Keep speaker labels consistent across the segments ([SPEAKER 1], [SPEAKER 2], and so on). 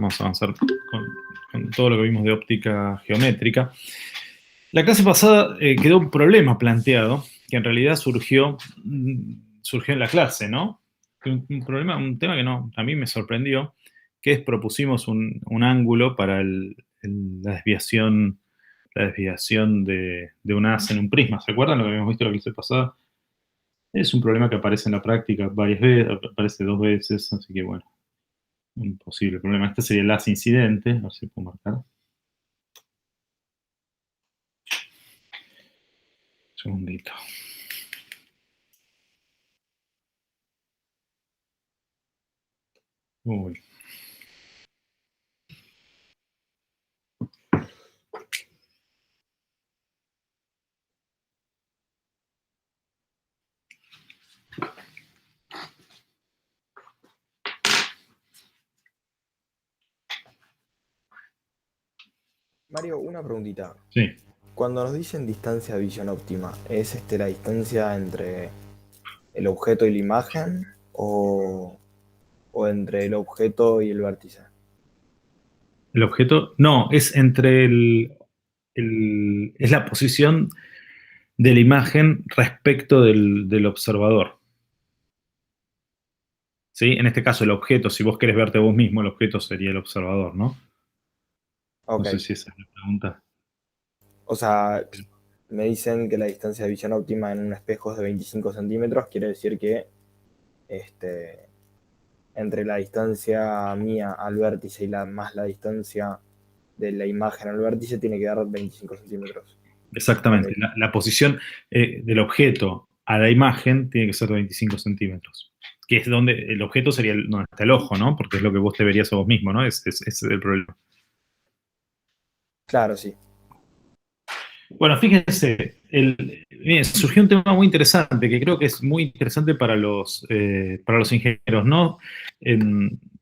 [SPEAKER 1] vamos a avanzar con todo lo que vimos de óptica geométrica. La clase pasada quedó un problema planteado, que en realidad surgió en la clase, ¿no? Un problema, un tema que no, a mí me sorprendió, que es propusimos un ángulo para la desviación de un haz en un prisma. ¿Se acuerdan lo que habíamos visto en la clase pasada? Es un problema que aparece en la práctica varias veces, aparece 2 veces, así que bueno, un posible problema. Este sería el haz incidente, a ver si puedo marcar. Un segundito. Uy.
[SPEAKER 2] Mario, una preguntita.
[SPEAKER 1] Sí.
[SPEAKER 2] Cuando nos dicen distancia de visión óptima, ¿es la distancia entre el objeto y la imagen o entre el objeto y el vértice?
[SPEAKER 1] El objeto, no, es entre es la posición de la imagen respecto del observador. ¿Sí? En este caso, el objeto, si vos querés verte vos mismo, el objeto sería el observador, ¿no? No
[SPEAKER 2] Ok.
[SPEAKER 1] sé si esa es la pregunta.
[SPEAKER 2] O sea, me dicen que la distancia de visión óptima en un espejo es de 25 centímetros, quiere decir que este, entre la distancia mía al vértice y más la distancia de la imagen al vértice tiene que dar 25 centímetros.
[SPEAKER 1] Exactamente.
[SPEAKER 2] Ok.
[SPEAKER 1] La posición del objeto a la imagen tiene que ser de 25 centímetros. Que es donde el objeto sería donde está el ojo, ¿no? Porque es lo que vos te verías a vos mismo, ¿no? Ese es el problema.
[SPEAKER 2] Claro, sí.
[SPEAKER 1] Bueno, fíjense, miren, surgió un tema muy interesante que creo que es muy interesante para los ingenieros, ¿no?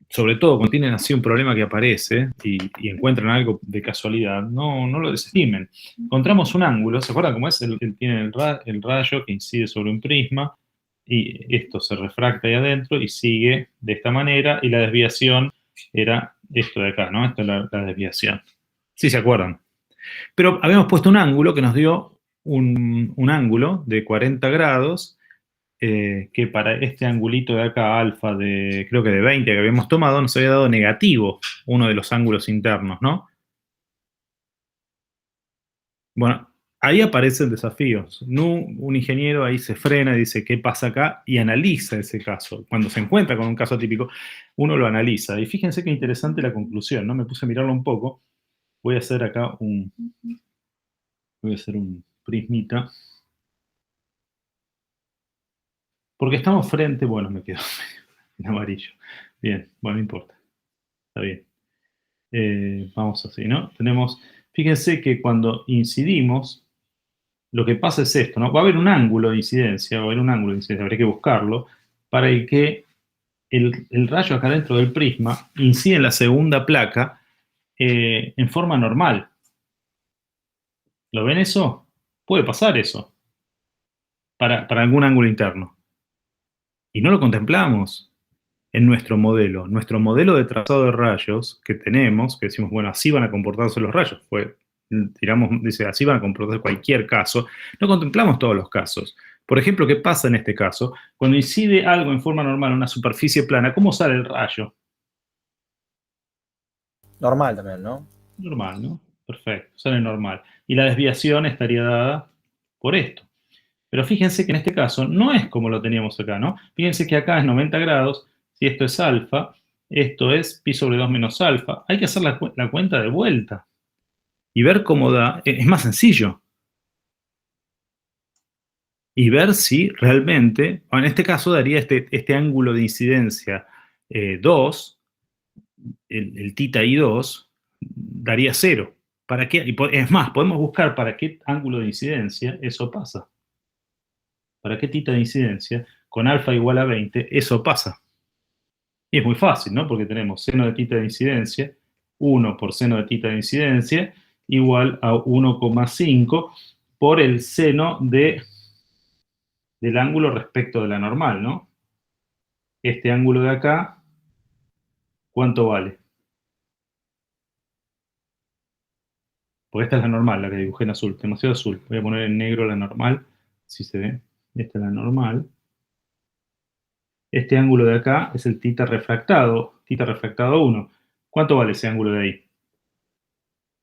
[SPEAKER 1] Sobre todo cuando tienen así un problema que aparece y encuentran algo de casualidad, no lo desestimen. Encontramos un ángulo, ¿se acuerdan cómo es? Tiene el rayo que incide sobre un prisma y esto se refracta ahí adentro y sigue de esta manera y la desviación era esto de acá, ¿no? Esta es la desviación. ¿Sí se acuerdan? Pero habíamos puesto un ángulo que nos dio un ángulo de 40 grados, que para este angulito de acá, alfa de, creo que de 20 que habíamos tomado, nos había dado negativo uno de los ángulos internos, ¿no? Bueno, ahí aparecen desafíos. Un ingeniero ahí se frena y dice, ¿qué pasa acá? Y analiza ese caso. Cuando se encuentra con un caso atípico, uno lo analiza. Y fíjense qué interesante la conclusión, ¿no? Me puse a mirarlo un poco. Voy a hacer acá voy a hacer un prismita. Porque estamos frente, bueno, me quedo en amarillo. Bien, bueno, no importa. Está bien. Vamos así, ¿no? Fíjense que cuando incidimos, lo que pasa es esto, ¿no? Va a haber un ángulo de incidencia, habría que buscarlo, para que el rayo acá dentro del prisma incide en la segunda placa en forma normal. ¿Lo ven eso? Puede pasar eso para algún ángulo interno. Y no lo contemplamos en nuestro modelo. Nuestro modelo de trazado de rayos que tenemos, que decimos, bueno, así van a comportarse los rayos, pues tiramos, dice, así van a comportarse cualquier caso, no contemplamos todos los casos. Por ejemplo, ¿qué pasa en este caso? Cuando incide algo en forma normal en una superficie plana, ¿cómo sale el rayo?
[SPEAKER 2] Normal también, ¿no?
[SPEAKER 1] Normal, ¿no? Perfecto, sale normal. Y la desviación estaría dada por esto. Pero fíjense que en este caso no es como lo teníamos acá, ¿no? Fíjense que acá es 90 grados, si esto es alfa, esto es pi sobre 2 menos alfa. Hay que hacer la cuenta de vuelta y ver cómo da. Es más sencillo. Y ver si realmente, en este caso daría este ángulo de incidencia 2, el tita I2, daría 0. ¿Para qué? Es más, podemos buscar para qué ángulo de incidencia eso pasa. ¿Para qué tita de incidencia? Con alfa igual a 20, eso pasa. Y es muy fácil, ¿no? Porque tenemos seno de tita de incidencia, 1 por seno de tita de incidencia, igual a 1,5 por el seno del ángulo respecto de la normal, ¿no? Este ángulo de acá, ¿cuánto vale? porque esta es la normal, la que dibujé en azul, demasiado azul. Voy a poner en negro la normal, si se ve. Esta es la normal. Este ángulo de acá es el θ refractado 1. ¿Cuánto vale ese ángulo de ahí?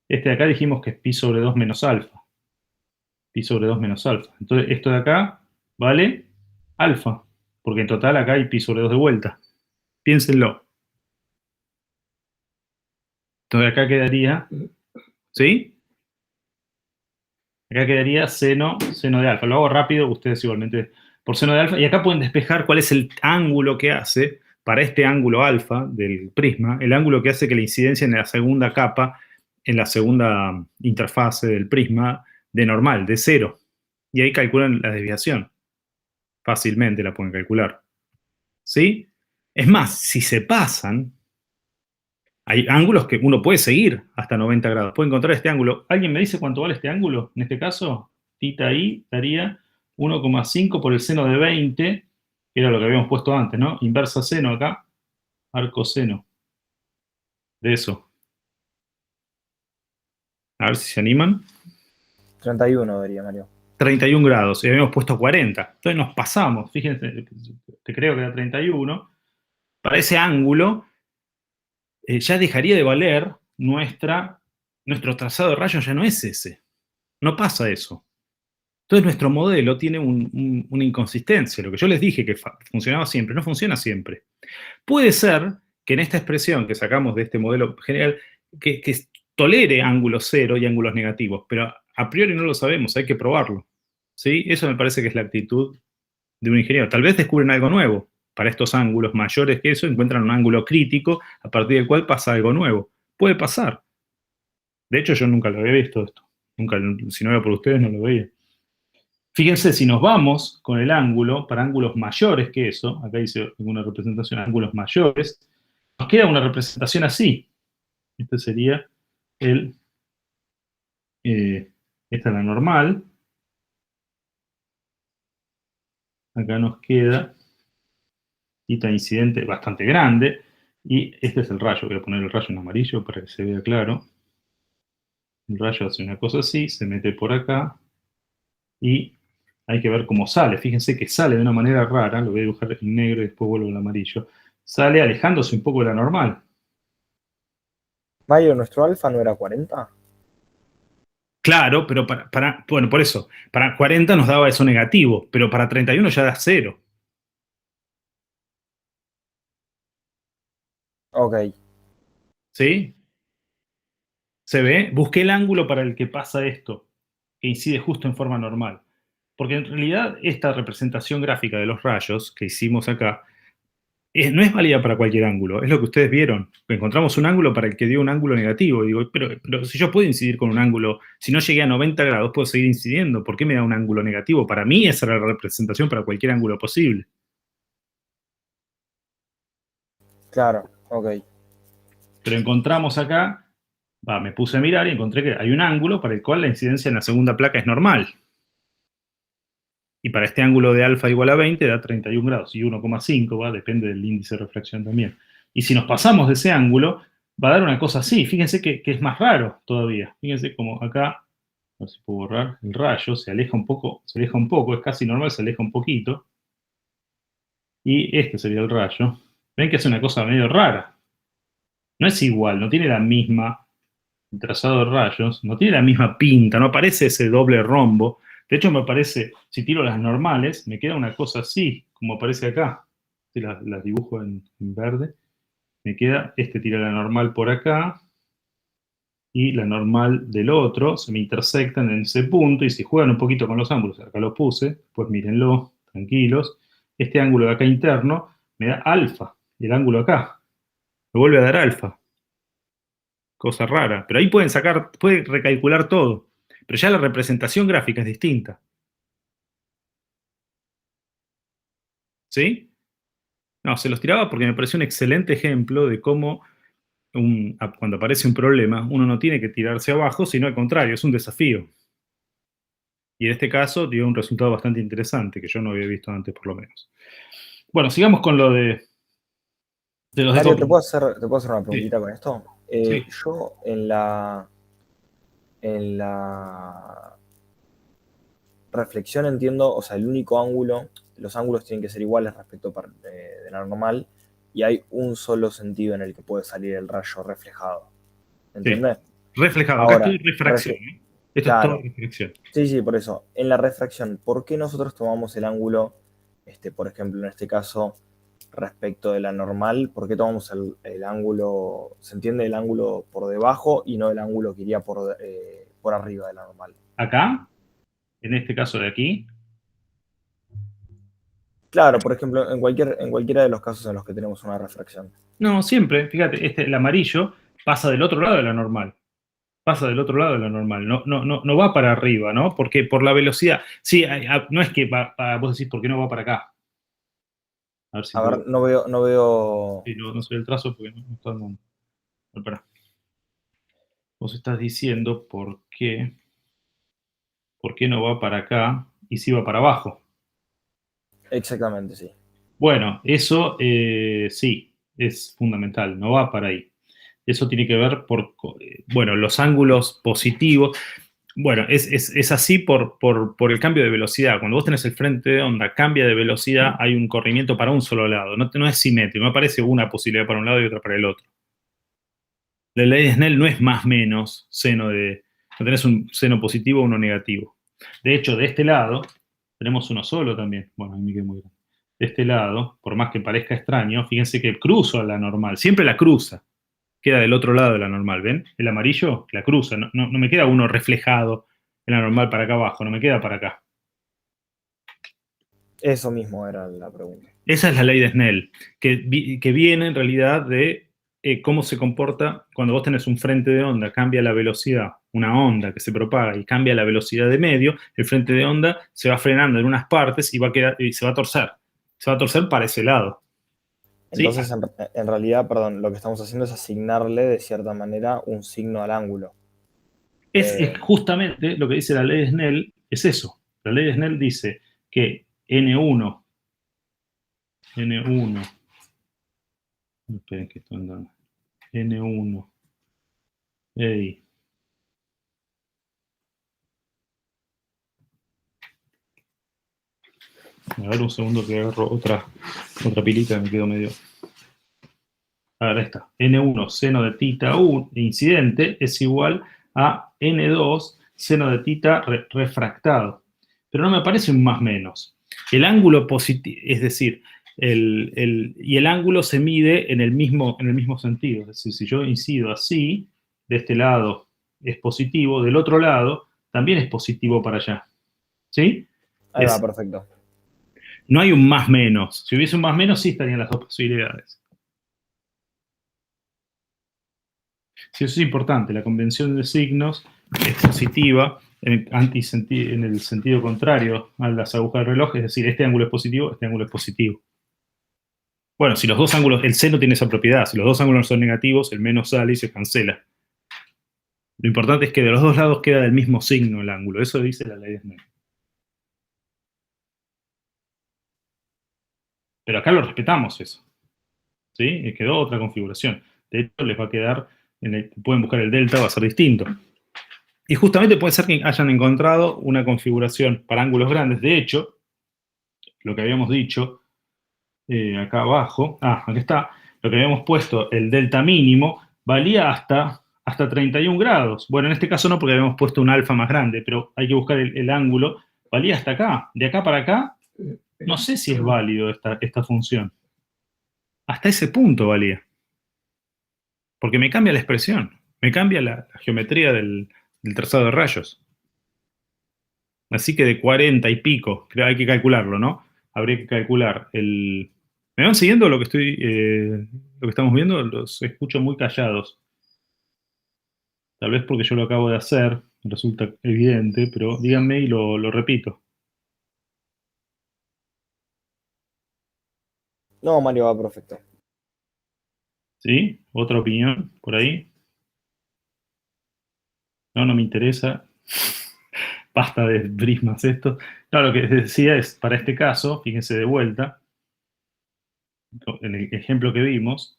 [SPEAKER 1] Este de acá dijimos que es pi sobre 2 menos alfa. Pi sobre 2 menos alfa. Entonces, esto de acá vale alfa, porque en total acá hay pi sobre 2 de vuelta. Piénsenlo. Entonces acá quedaría, ¿sí? Acá quedaría seno de alfa. Lo hago rápido, ustedes igualmente por seno de alfa. Y acá pueden despejar cuál es el ángulo que hace para este ángulo alfa del prisma, el ángulo que hace que la incidencia en la segunda capa, en la segunda interfase del prisma, de normal, de cero. Y ahí calculan la desviación. Fácilmente la pueden calcular. ¿Sí? Es más, si se pasan, hay ángulos que uno puede seguir hasta 90 grados. Puede encontrar este ángulo. ¿Alguien me dice cuánto vale este ángulo? En este caso, θ i daría 1,5 por el seno de 20, que era lo que habíamos puesto antes, ¿no? Inversa seno acá, arco seno de eso. A ver si se animan.
[SPEAKER 2] 31 debería, Mario.
[SPEAKER 1] 31 grados, y habíamos puesto 40. Entonces nos pasamos, fíjense, te creo que era 31. Para ese ángulo, ya dejaría de valer nuestro trazado de rayos, ya no es ese. No pasa eso. Entonces nuestro modelo tiene una inconsistencia. Lo que yo les dije que funcionaba siempre, no funciona siempre. Puede ser que en esta expresión que sacamos de este modelo general, que tolere ángulos cero y ángulos negativos, pero a priori no lo sabemos, hay que probarlo. ¿Sí? Eso me parece que es la actitud de un ingeniero. Tal vez descubren algo nuevo. Para estos ángulos mayores que eso, encuentran un ángulo crítico a partir del cual pasa algo nuevo. Puede pasar. De hecho, yo nunca lo había visto esto. Nunca, si no era por ustedes, no lo veía. Fíjense, si nos vamos con el ángulo para ángulos mayores que eso, acá hice una representación de ángulos mayores, nos queda una representación así. Este sería el, esta es la normal. Acá nos queda θ incidente bastante grande. Y este es el rayo. Voy a poner el rayo en amarillo para que se vea claro. El rayo hace una cosa así, se mete por acá y hay que ver cómo sale. Fíjense que sale de una manera rara, lo voy a dibujar en negro y después vuelvo al amarillo. Sale alejándose un poco de la normal.
[SPEAKER 2] Mario, ¿nuestro alfa no era 40?
[SPEAKER 1] Claro, pero bueno, por eso, para 40 nos daba eso negativo, pero para 31 ya da cero.
[SPEAKER 2] Ok.
[SPEAKER 1] ¿Sí? ¿Se ve? Busqué el ángulo para el que pasa esto, que incide justo en forma normal. Porque en realidad esta representación gráfica de los rayos que hicimos acá no es válida para cualquier ángulo, es lo que ustedes vieron. Encontramos un ángulo para el que dio un ángulo negativo. Y digo, pero si yo puedo incidir con un ángulo, si no llegué a 90 grados, puedo seguir incidiendo. ¿Por qué me da un ángulo negativo? Para mí esa era la representación para cualquier ángulo posible.
[SPEAKER 2] Claro, ok.
[SPEAKER 1] Pero encontramos acá, me puse a mirar y encontré que hay un ángulo para el cual la incidencia en la segunda placa es normal. Y para este ángulo de alfa igual a 20 da 31 grados y 1,5, depende del índice de refracción también. Y si nos pasamos de ese ángulo, va a dar una cosa así. Fíjense que es más raro todavía. Fíjense como acá, a ver si puedo borrar, el rayo se aleja un poco, es casi normal, se aleja un poquito. Y este sería el rayo. Ven que es una cosa medio rara. No es igual, no tiene la misma, el trazado de rayos, no tiene la misma pinta, no aparece ese doble rombo. De hecho, me parece, si tiro las normales, me queda una cosa así, como aparece acá. Si las dibujo en verde. Me queda, tira la normal por acá y la normal del otro, se me intersectan en ese punto y si juegan un poquito con los ángulos, acá lo puse, pues mírenlo, tranquilos, este ángulo de acá interno me da alfa, y el ángulo acá me vuelve a dar alfa. Cosa rara, pero ahí pueden recalcular todo, pero ya la representación gráfica es distinta. ¿Sí? No, se los tiraba porque me pareció un excelente ejemplo de cómo cuando aparece un problema, uno no tiene que tirarse abajo, sino al contrario, es un desafío. Y en este caso dio un resultado bastante interesante, que yo no había visto antes por lo menos. Bueno, sigamos con lo de los
[SPEAKER 2] Mario,
[SPEAKER 1] de
[SPEAKER 2] ¿te puedo hacer una
[SPEAKER 1] Sí,
[SPEAKER 2] preguntita con esto?
[SPEAKER 1] sí.
[SPEAKER 2] Yo en en la reflexión entiendo, o sea, el único ángulo, los ángulos tienen que ser iguales respecto de la normal, y hay un solo sentido en el que puede salir el rayo reflejado.
[SPEAKER 1] Sí.
[SPEAKER 2] ¿Entendés?
[SPEAKER 1] Reflejado. Acá estoy
[SPEAKER 2] Ahora,
[SPEAKER 1] refracción, ¿eh? Esto es todo
[SPEAKER 2] claro,
[SPEAKER 1] reflexión.
[SPEAKER 2] sí, sí, por eso. En la refracción, ¿por qué nosotros tomamos el ángulo, por ejemplo, en este caso, respecto de la normal? ¿Por qué tomamos el ángulo, se entiende el ángulo por debajo y no el ángulo que iría por arriba de la normal?
[SPEAKER 1] Acá, en este caso de aquí,
[SPEAKER 2] Claro, por ejemplo, en cualquiera de los casos en los que tenemos una refracción.
[SPEAKER 1] no, siempre, fíjate, el amarillo pasa del otro lado de la normal. Pasa del otro lado de la normal. No, no, no, no va para arriba, ¿no? Porque por la velocidad. Sí, no es que vos decís, ¿por qué no va para acá? A ver si
[SPEAKER 2] A ver,
[SPEAKER 1] puedo.
[SPEAKER 2] no veo.
[SPEAKER 1] Sí, no, no sé el trazo porque no está andando. Pero pará. Vos estás diciendo por qué no va para acá y si va para abajo.
[SPEAKER 2] Exactamente, sí.
[SPEAKER 1] Bueno, eso sí, es fundamental, no va para ahí. Eso tiene que ver bueno, los ángulos positivos. Bueno, es así por el cambio de velocidad. Cuando vos tenés el frente de onda, cambia de velocidad, hay un corrimiento para un solo lado. No, no es simétrico, no aparece una posibilidad para un lado y otra para el otro. La ley de Snell no es más menos seno de. No tenés un seno positivo o uno negativo. De hecho, de este lado, tenemos uno solo también. Bueno, a mí me quedó muy grande. De este lado, por más que parezca extraño, fíjense que cruzo a la normal. Siempre la cruza. Queda del otro lado de la normal, ¿ven? El amarillo la cruza. No, no me queda uno reflejado en la normal para acá abajo, no me queda para acá.
[SPEAKER 2] Eso mismo era la pregunta.
[SPEAKER 1] Esa es la ley de Snell, que viene en realidad de cómo se comporta cuando vos tenés un frente de onda, cambia la velocidad, una onda que se propaga y cambia la velocidad de medio, el frente de onda se va frenando en unas partes y, y se va a torcer. Se va a torcer para ese lado. ¿Sí?
[SPEAKER 2] Entonces, en realidad, perdón, lo que estamos haciendo es asignarle de cierta manera un signo al ángulo.
[SPEAKER 1] Es justamente lo que dice la ley de Snell, es eso. La ley de Snell dice que N1, esperen que esto anda, N1, ey, a ver un segundo que agarro otra pilita, me quedo medio. A ver, ahí está. N1 seno de tita 1 incidente es igual a N2 seno de tita refractado. Pero no me parece un más menos. El ángulo positivo, es decir, y el ángulo se mide en el mismo sentido. Es decir, si yo incido así, de este lado es positivo, del otro lado también es positivo para allá. ¿Sí?
[SPEAKER 2] Ahí va, perfecto.
[SPEAKER 1] No hay un más menos. Si hubiese un más menos, sí estarían las dos posibilidades. Sí, eso es importante. La convención de signos es positiva en el sentido contrario a las agujas del reloj, es decir, este ángulo es positivo, este ángulo es positivo. Bueno, si los dos ángulos, el seno tiene esa propiedad, si los dos ángulos son negativos, el menos sale y se cancela. Lo importante es que de los dos lados queda del mismo signo el ángulo, eso dice la ley de Snell. Pero acá lo respetamos eso, ¿sí? Quedó otra configuración. De hecho, les va a quedar, pueden buscar el delta, va a ser distinto. Y justamente puede ser que hayan encontrado una configuración para ángulos grandes. De hecho, lo que habíamos dicho acá abajo, aquí está, lo que habíamos puesto, el delta mínimo, valía hasta 31 grados. Bueno, en este caso no, porque habíamos puesto un alfa más grande, pero hay que buscar el ángulo. Valía hasta acá. De acá para acá, no sé si es válido esta función. Hasta ese punto valía. Porque me cambia la expresión, me cambia la geometría del trazado de rayos. Así que de 40 y pico, creo hay que calcularlo, ¿no? Habría que calcular el. ¿Me van siguiendo lo que estamos viendo? Los escucho muy callados. Tal vez porque yo lo acabo de hacer, resulta evidente, pero díganme y lo repito.
[SPEAKER 2] No, Mario, va perfecto.
[SPEAKER 1] ¿Sí? ¿Otra opinión por ahí? No, no me interesa. Basta de prismas esto. Claro, lo que decía es, para este caso, fíjense de vuelta, en el ejemplo que vimos,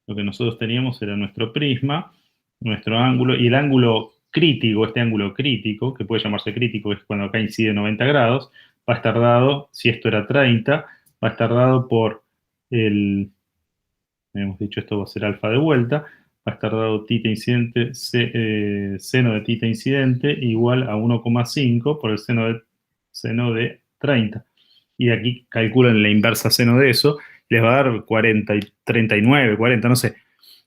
[SPEAKER 1] lo que nosotros teníamos era nuestro prisma, nuestro ángulo, y el ángulo crítico, este ángulo crítico, que puede llamarse crítico, que es cuando acá incide 90 grados, va a estar dado, si esto era 30, va a estar dado por hemos dicho esto va a ser alfa de vuelta, va a estar dado tita incidente, seno de tita incidente igual a 1,5 por el seno de 30. Y de aquí calculan la inversa seno de eso, les va a dar 40, 39, 40, no sé,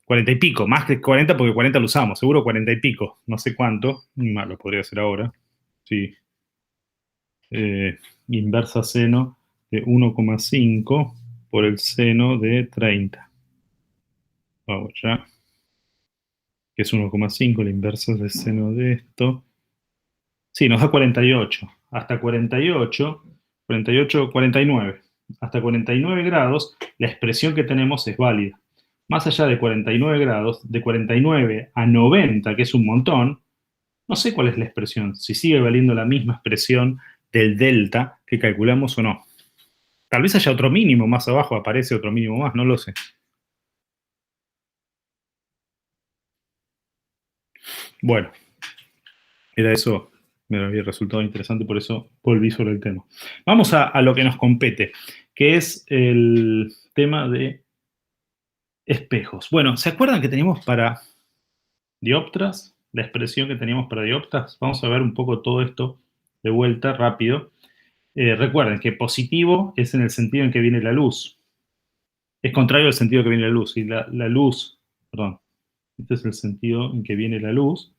[SPEAKER 1] 40 y pico, más que 40 porque 40 lo usamos, seguro 40 y pico, no sé cuánto, más lo podría hacer ahora, sí. Inversa seno de 1,5 por el seno de 30. Vamos ya, que es 1,5, la inversa del seno de esto. Sí, nos da 48. Hasta 48, 48, 49. Hasta 49 grados, la expresión que tenemos es válida. Más allá de 49 grados, de 49 a 90, que es un montón, no sé cuál es la expresión, si sigue valiendo la misma expresión del delta que calculamos o no. Tal vez haya otro mínimo más abajo, aparece otro mínimo más, no lo sé. Bueno, era eso, me había resultado interesante, por eso volví sobre el tema. Vamos a lo que nos compete, que es el tema de espejos. Bueno, ¿se acuerdan que teníamos para dioptras? La expresión que teníamos para dioptras. Vamos a ver un poco todo esto de vuelta, rápido. Recuerden que positivo es en el sentido en que viene la luz. Es contrario al sentido que viene la luz. Y la luz, perdón, este es el sentido en que viene la luz.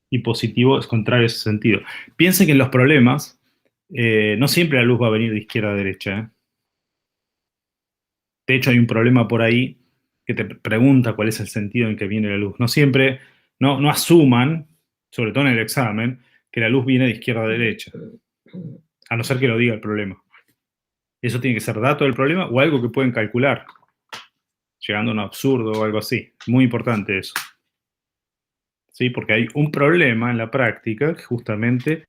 [SPEAKER 1] Y positivo es contrario a ese sentido. Piensen que en los problemas no siempre la luz va a venir de izquierda a derecha. De hecho, hay un problema por ahí que te pregunta cuál es el sentido en que viene la luz. No siempre, no asuman, sobre todo en el examen, que la luz viene de izquierda a derecha, a no ser que lo diga el problema. Eso tiene que ser dato del problema o algo que pueden calcular, llegando a un absurdo o algo así. Muy importante eso. ¿Sí? Porque hay un problema en la práctica que justamente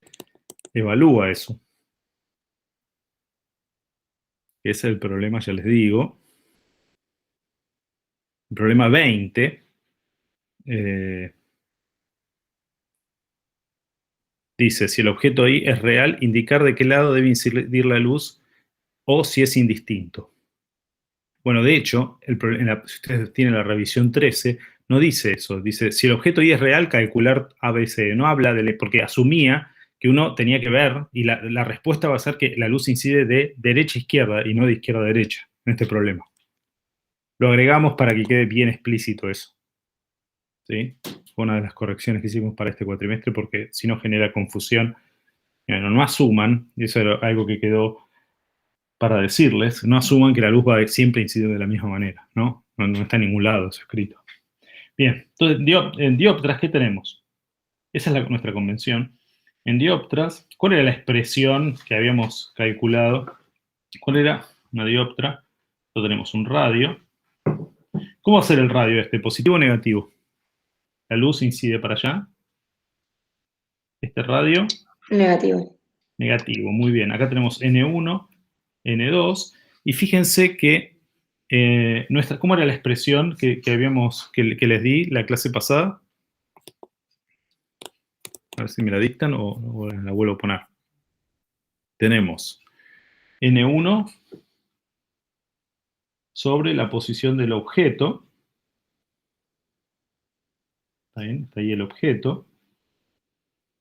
[SPEAKER 1] evalúa eso. Ese es el problema, ya les digo. El problema 20. Dice, si el objeto Y es real, indicar de qué lado debe incidir la luz o si es indistinto. Bueno, de hecho, si ustedes tienen la revisión 13, no dice eso. Dice, si el objeto Y es real, calcular ABC. No habla porque asumía que uno tenía que ver, y la respuesta va a ser que la luz incide de derecha a izquierda y no de izquierda a derecha en este problema. Lo agregamos para que quede bien explícito eso. ¿Sí? Fue una de las correcciones que hicimos para este cuatrimestre porque si no genera confusión. Bueno, no asuman, y eso era algo que quedó para decirles, no asuman que la luz va a siempre incidir de la misma manera, ¿no? No está en ningún lado eso escrito. Bien, entonces en dioptras, ¿qué tenemos? Esa es nuestra convención. En dioptras, ¿cuál era la expresión que habíamos calculado? ¿Cuál era una dioptra? Lo tenemos un radio. ¿Cómo va a ser el radio este? ¿Positivo o negativo? La luz incide para allá. Este radio.
[SPEAKER 3] Negativo.
[SPEAKER 1] Negativo, muy bien. Acá tenemos N1, N2. Y fíjense que ¿cómo era la expresión que les di la clase pasada? A ver si me la dictan o la vuelvo a poner. Tenemos N1 sobre la posición del objeto. ¿Está bien? Está ahí el objeto.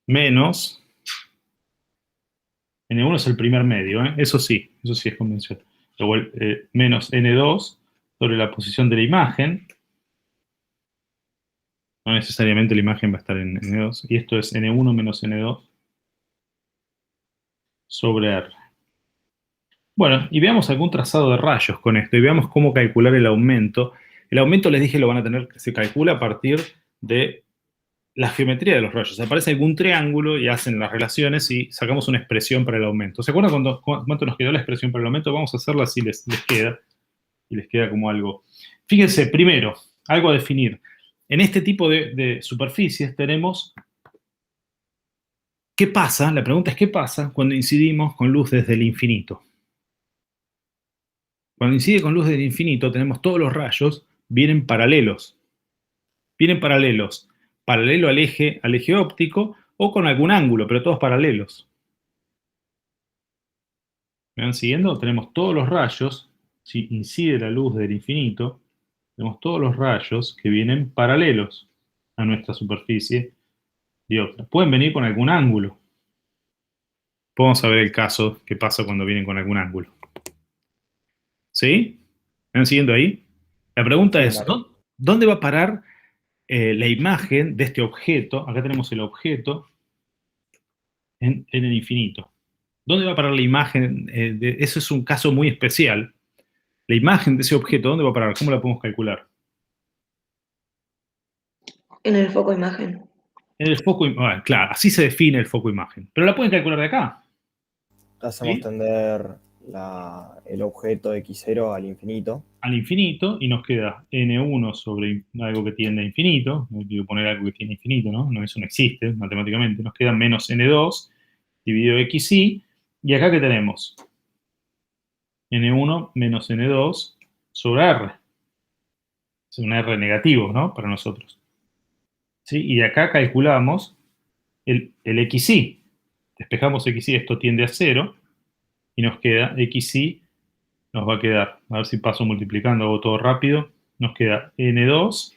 [SPEAKER 1] Menos. N1 es el primer medio, ¿eh? Eso sí es convencional. Luego, menos N2 sobre la posición de la imagen. No necesariamente la imagen va a estar en N2. Y esto es N1 menos N2 sobre R. Bueno, y veamos algún trazado de rayos con esto y veamos cómo calcular el aumento. El aumento, les dije, lo van a tener, se calcula a partir de la geometría de los rayos. Aparece algún triángulo y hacen las relaciones y sacamos una expresión para el aumento. ¿Se acuerdan cuánto nos quedó la expresión para el aumento? Vamos a hacerla si les queda. Y les queda como algo. Fíjense, primero, algo a definir. En este tipo de superficies tenemos... ¿Qué pasa? La pregunta es ¿qué pasa cuando incidimos con luz desde el infinito? Cuando incide con luz desde el infinito, tenemos todos los rayos, vienen paralelos. Vienen paralelos paralelo al eje óptico o con algún ángulo, pero todos paralelos. ¿Me van siguiendo? Tenemos todos los rayos, si incide la luz del infinito, tenemos todos los rayos que vienen paralelos a nuestra superficie dioptra. Pueden venir con algún ángulo. Podemos saber el caso que pasa cuando vienen con algún ángulo. ¿Sí? ¿Me van siguiendo ahí? La pregunta
[SPEAKER 2] Sí,
[SPEAKER 1] es,
[SPEAKER 2] Mario.
[SPEAKER 1] ¿dónde va a parar la imagen de este objeto? Acá tenemos el objeto en el infinito. ¿Dónde va a parar la imagen? Eso es un caso muy especial. La imagen de ese objeto, ¿dónde va a parar? ¿Cómo la podemos calcular?
[SPEAKER 3] En el foco imagen.
[SPEAKER 1] En el foco, bueno, claro, así se define el foco imagen. Pero la pueden calcular de acá,
[SPEAKER 2] Hacemos
[SPEAKER 1] ¿sí?
[SPEAKER 2] tender el objeto x0 al infinito.
[SPEAKER 1] Al infinito y nos queda n1 sobre algo que tiende a infinito. No quiero poner algo que tiene infinito, ¿no? No, eso no existe matemáticamente. Nos queda menos n2 dividido xi. Y acá que tenemos n1 menos n2 sobre r. Es un r negativo, ¿no? Para nosotros. ¿Sí? Y de acá calculamos el xi. Despejamos xi, esto tiende a 0. Y nos queda xi, nos va a quedar, a ver si paso multiplicando, hago todo rápido, nos queda n2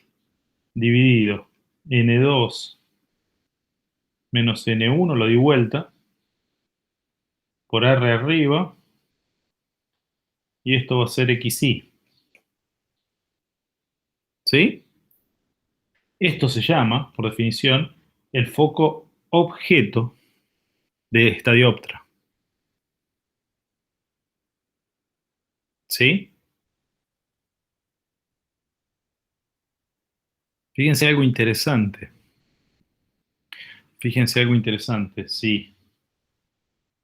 [SPEAKER 1] dividido n2 menos n1, lo di vuelta, por r arriba, y esto va a ser xi. ¿Sí? Esto se llama, por definición, el foco objeto de esta dioptra. ¿Sí? Fíjense algo interesante. Fíjense algo interesante, sí.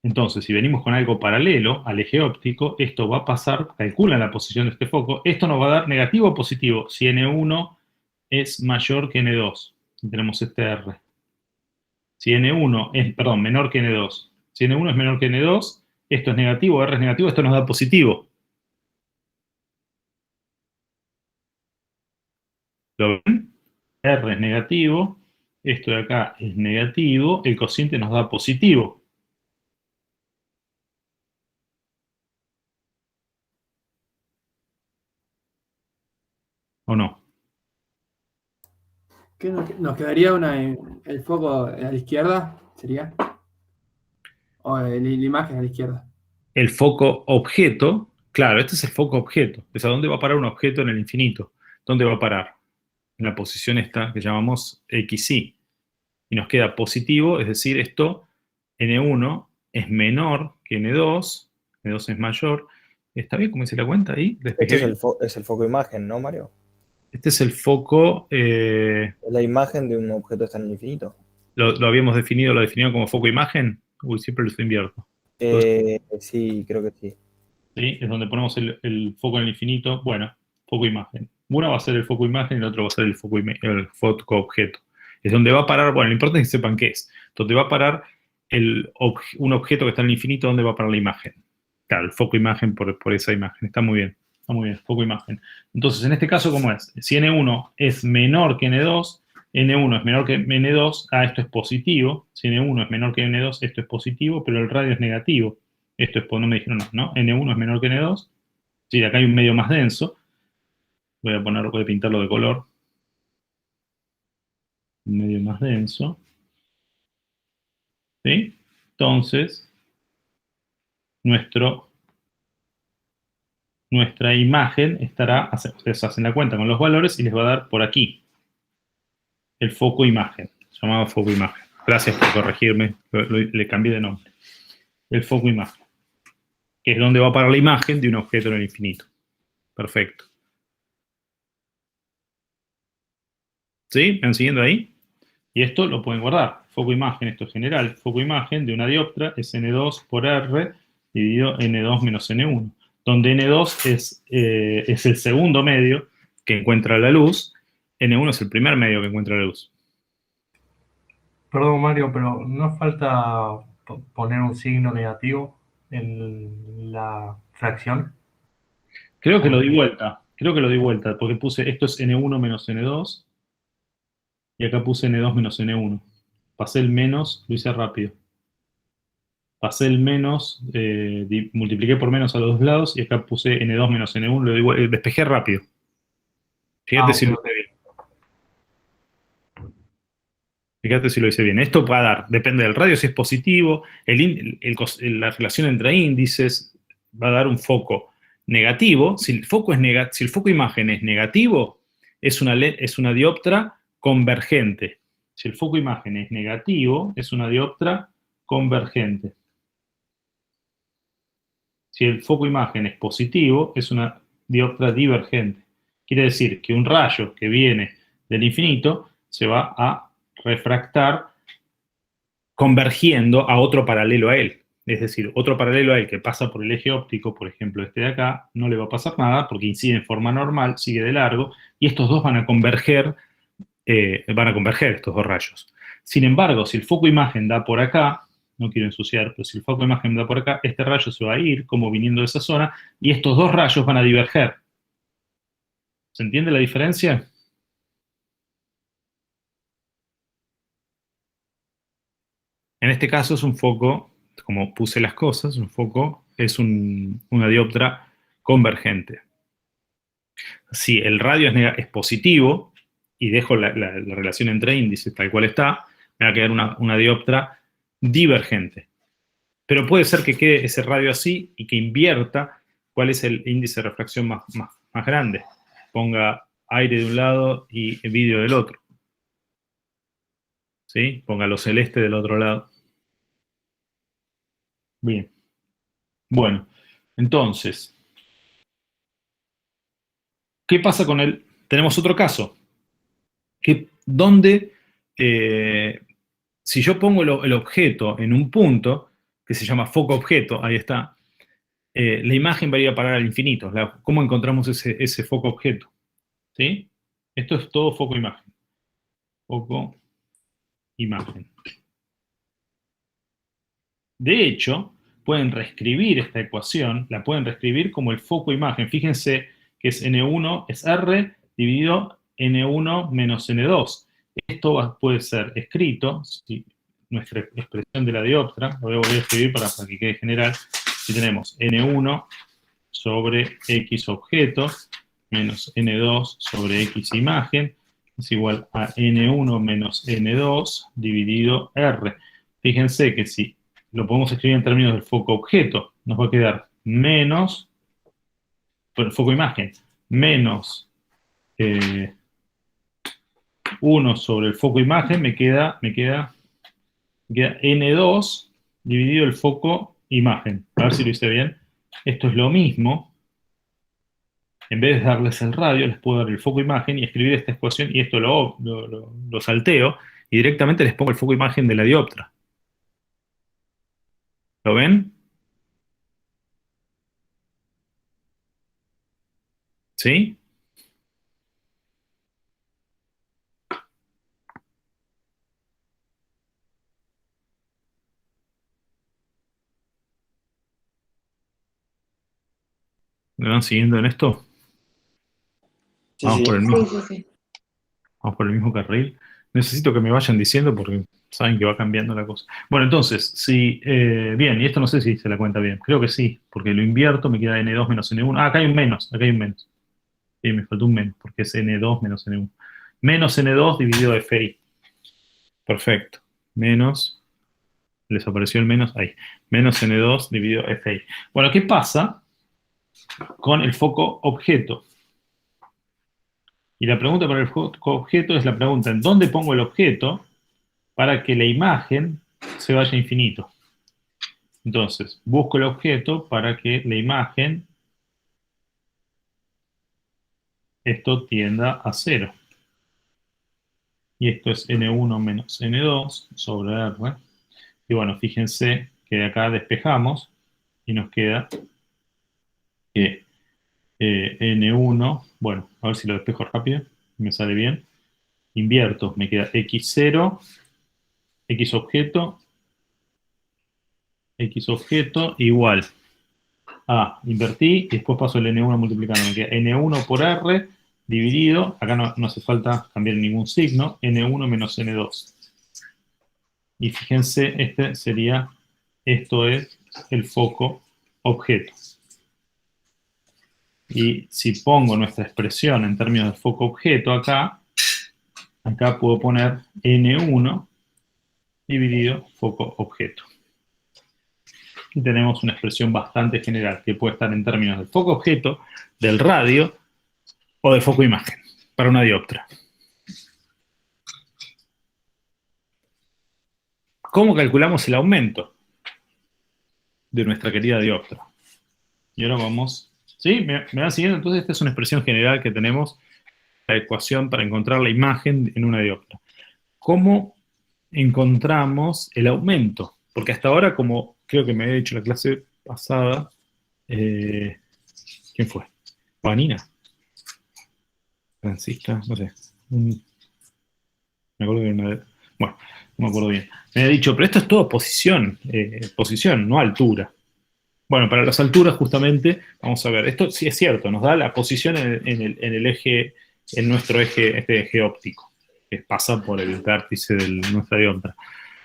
[SPEAKER 1] Entonces, si venimos con algo paralelo al eje óptico, esto va a pasar, calculan la posición de este foco, esto nos va a dar negativo o positivo si n1 es mayor que n2. Y tenemos este R. Si n1 es, perdón, menor que n2. Si n1 es menor que n2, esto es negativo, R es negativo, esto nos da positivo. ¿Lo ven? R es negativo, esto de acá es negativo, el cociente nos da positivo. ¿O no?
[SPEAKER 4] ¿Qué nos quedaría el foco a la izquierda? ¿Sería? O la imagen a la izquierda.
[SPEAKER 1] El foco objeto, claro, este es el foco objeto. Es a dónde va a parar un objeto en el infinito. ¿Dónde va a parar? En la posición esta que llamamos xy. Y nos queda positivo, es decir, esto, n1 es menor que n2, n2 es mayor. ¿Está bien cómo hice la cuenta ahí?
[SPEAKER 2] Este
[SPEAKER 1] Despejé bien.
[SPEAKER 2] es el foco imagen, ¿no, Mario?
[SPEAKER 1] Este es el foco,
[SPEAKER 2] Es la imagen de un objeto que está en el infinito.
[SPEAKER 1] lo habíamos definido, lo definido como foco imagen. Uy, siempre lo invierto.
[SPEAKER 2] Sí, creo que sí.
[SPEAKER 1] ¿Sí? Es donde ponemos el foco en el infinito. Bueno, foco imagen. Uno va a ser el foco imagen y el otro va a ser el foco objeto. Es donde va a parar, bueno, lo importante es que sepan qué es. Donde va a parar un objeto que está en el infinito, ¿dónde va a parar la imagen? Claro, el foco imagen por esa imagen. Está muy bien. Está muy bien, foco imagen. Entonces, en este caso, ¿cómo es? Si n1 es menor que n2, n1 es menor que n2, esto es positivo. Si n1 es menor que n2, esto es positivo, pero el radio es negativo. Esto es, no me dijeron nada, ¿no? N1 es menor que N2. Sí, acá hay un medio más denso. Voy a pintarlo de color. Un medio más denso. ¿Sí? Entonces, nuestra imagen estará, ustedes hacen la cuenta con los valores y les va a dar por aquí el foco imagen, llamado foco imagen. Gracias por corregirme, le cambié de nombre. El foco imagen, que es donde va a parar la imagen de un objeto en el infinito. Perfecto. ¿Sí? ¿Me van siguiendo ahí? Y esto lo pueden guardar. Foco imagen, esto es general. Foco imagen de una dioptra es n2 por r dividido n2 menos n1, donde n2 es el segundo medio que encuentra la luz, n1 es el primer medio que encuentra la luz.
[SPEAKER 5] Perdón, Mario, pero ¿no falta poner un signo negativo en la fracción?
[SPEAKER 1] Creo que
[SPEAKER 5] ¿O
[SPEAKER 1] lo di
[SPEAKER 5] no?
[SPEAKER 1] vuelta, porque puse esto es n1 menos n2, y acá puse N2 menos N1. Pasé el menos, lo hice rápido. Pasé el menos, multipliqué por menos a los dos lados y acá puse N2 menos N1, lo digo, despejé rápido. Fíjate si
[SPEAKER 5] ok,
[SPEAKER 1] lo hice bien. Fíjate si lo hice bien. Esto va a dar, depende del radio, si es positivo, la relación entre índices va a dar un foco negativo. Si el foco, si el foco imagen es negativo, es una dioptra convergente. Si el foco imagen es negativo, es una dioptra convergente. Si el foco imagen es positivo, es una dioptra divergente. Quiere decir que un rayo que viene del infinito se va a refractar convergiendo a otro paralelo a él. Es decir, otro paralelo a él que pasa por el eje óptico, por ejemplo este de acá, no le va a pasar nada porque incide en forma normal, sigue de largo, y estos dos van a converger estos dos rayos. Sin embargo, si el foco imagen da por acá, no quiero ensuciar, pero si el foco imagen da por acá, este rayo se va a ir como viniendo de esa zona, y estos dos rayos van a diverger. ¿Se entiende la diferencia? En este caso es un foco, como puse las cosas, un foco es una dioptra convergente. Si el radio es positivo, y dejo la relación entre índices tal cual está, me va a quedar una dioptra divergente. Pero puede ser que quede ese radio así y que invierta cuál es el índice de refracción más grande. Ponga aire de un lado y vidrio del otro. ¿Sí? Ponga lo celeste del otro lado. Bien. Bueno, entonces, ¿qué pasa con el...? Tenemos otro caso. Donde, si yo pongo el objeto en un punto, que se llama foco objeto, ahí está, la imagen va a ir a parar al infinito. ¿Cómo encontramos ese foco objeto? ¿Sí? Esto es todo foco imagen. Foco imagen. De hecho, pueden reescribir esta ecuación, la pueden reescribir como el foco imagen. Fíjense que es N1 es R dividido N1 menos N2. Esto puede ser escrito, si nuestra expresión de la dioptra, lo voy a volver a escribir para que quede general, si tenemos N1 sobre X objeto menos N2 sobre X imagen es igual a N1 menos N2 dividido R. Fíjense que si lo podemos escribir en términos del foco objeto, nos va a quedar menos, bueno, foco imagen, menos 1 sobre el foco imagen, me queda N2 dividido el foco imagen. A ver si lo hice bien. Esto es lo mismo. En vez de darles el radio, les puedo dar el foco imagen y escribir esta ecuación, y esto lo salteo, y directamente les pongo el foco imagen de la dioptra. ¿Lo ven? ¿Sí? ¿Me van siguiendo en esto?
[SPEAKER 2] Sí,
[SPEAKER 1] Vamos
[SPEAKER 2] sí.
[SPEAKER 1] por el
[SPEAKER 3] Sí,
[SPEAKER 1] mismo.
[SPEAKER 3] sí, sí.
[SPEAKER 1] Vamos por el mismo carril. Necesito que me vayan diciendo porque saben que va cambiando la cosa. Bueno, entonces, si, bien, y esto no sé si se la cuenta bien. Creo que sí, porque lo invierto, me queda N2 menos N1. Ah, acá hay un menos, acá hay un menos. Sí, me faltó un menos, porque es N2 menos N1. Menos N2 dividido FI. Perfecto. Menos, les apareció el menos ahí. Menos N2 dividido FI. Bueno, ¿qué pasa con el foco objeto? Y la pregunta para el foco objeto es la pregunta, ¿en dónde pongo el objeto para que la imagen se vaya a infinito? Entonces, busco el objeto para que la imagen, esto tienda a 0. Y esto es N1 menos N2 sobre R. Y bueno, fíjense que de acá despejamos y nos queda que N1, bueno, a ver si lo despejo rápido, me sale bien. Invierto, me queda X0, X objeto igual a, invertí y después paso el N1 multiplicando. Me queda N1 por R dividido, acá no hace falta cambiar ningún signo, n1 menos n2. Y fíjense, esto es el foco objeto. Y si pongo nuestra expresión en términos de foco objeto acá puedo poner n1 dividido foco objeto. Y tenemos una expresión bastante general que puede estar en términos del foco objeto, del radio o de foco imagen para una dioptra. ¿Cómo calculamos el aumento de nuestra querida dioptra? Y ahora vamos... ¿Sí? ¿Me van siguiendo? Entonces esta es una expresión general que tenemos, la ecuación para encontrar la imagen en una dioptra. ¿Cómo encontramos el aumento? Porque hasta ahora, como creo que me había dicho la clase pasada, ¿quién fue? ¿Vanina? Francisca, no sé. Me acuerdo que era una... Bueno, no me acuerdo bien. Me había dicho, pero esto es todo posición, no altura. Bueno, para las alturas justamente, vamos a ver, esto sí es cierto, nos da la posición en el eje, en nuestro eje, este eje óptico, que pasa por el vértice de nuestra dioptra.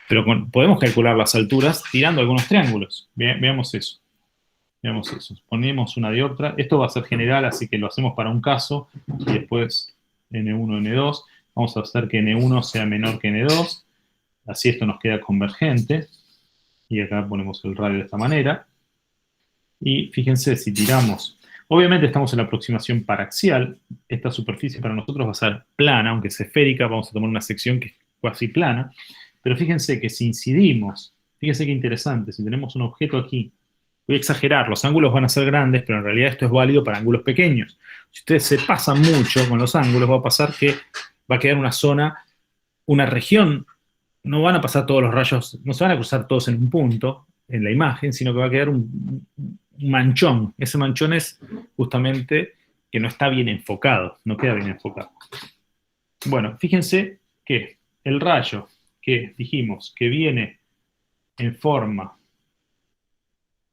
[SPEAKER 1] Pero podemos calcular las alturas tirando algunos triángulos. Veamos eso. Veamos eso. Ponemos una dioptra. Esto va a ser general, así que lo hacemos para un caso. Y después N1, N2. Vamos a hacer que N1 sea menor que N2. Así esto nos queda convergente. Y acá ponemos el radio de esta manera. Y fíjense, si tiramos... Obviamente estamos en la aproximación paraxial. Esta superficie para nosotros va a ser plana, aunque es esférica. Vamos a tomar una sección que es casi plana. Pero fíjense que si incidimos... Fíjense qué interesante. Si tenemos un objeto aquí... Voy a exagerar, los ángulos van a ser grandes, pero en realidad esto es válido para ángulos pequeños. Si ustedes se pasan mucho con los ángulos, va a pasar que va a quedar una zona, una región, no van a pasar todos los rayos, no se van a cruzar todos en un punto, en la imagen, sino que va a quedar un manchón. Ese manchón es justamente que no está bien enfocado, no queda bien enfocado. Bueno, fíjense que el rayo que dijimos que viene en forma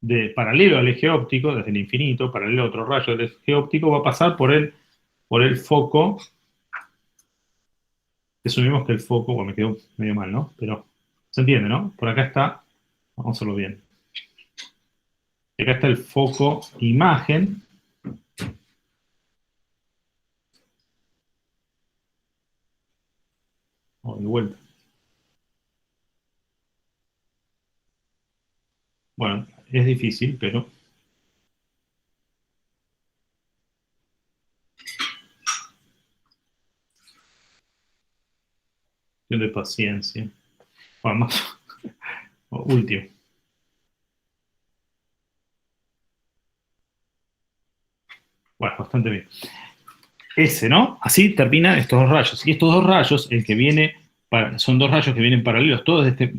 [SPEAKER 1] de paralelo al eje óptico, desde el infinito, paralelo a otro rayo del eje óptico, va a pasar por el foco. Asumimos que el foco, bueno, me quedó medio mal, ¿no? Pero se entiende, ¿no? Por acá está, vamos a hacerlo bien. Acá está el foco imagen. De vuelta. Bueno, es difícil, pero... de paciencia. Bueno, más... Último. Bueno, bastante bien. Ese, ¿no? Así terminan estos dos rayos. Y estos dos rayos, el que viene... son dos rayos que vienen paralelos, todos de este...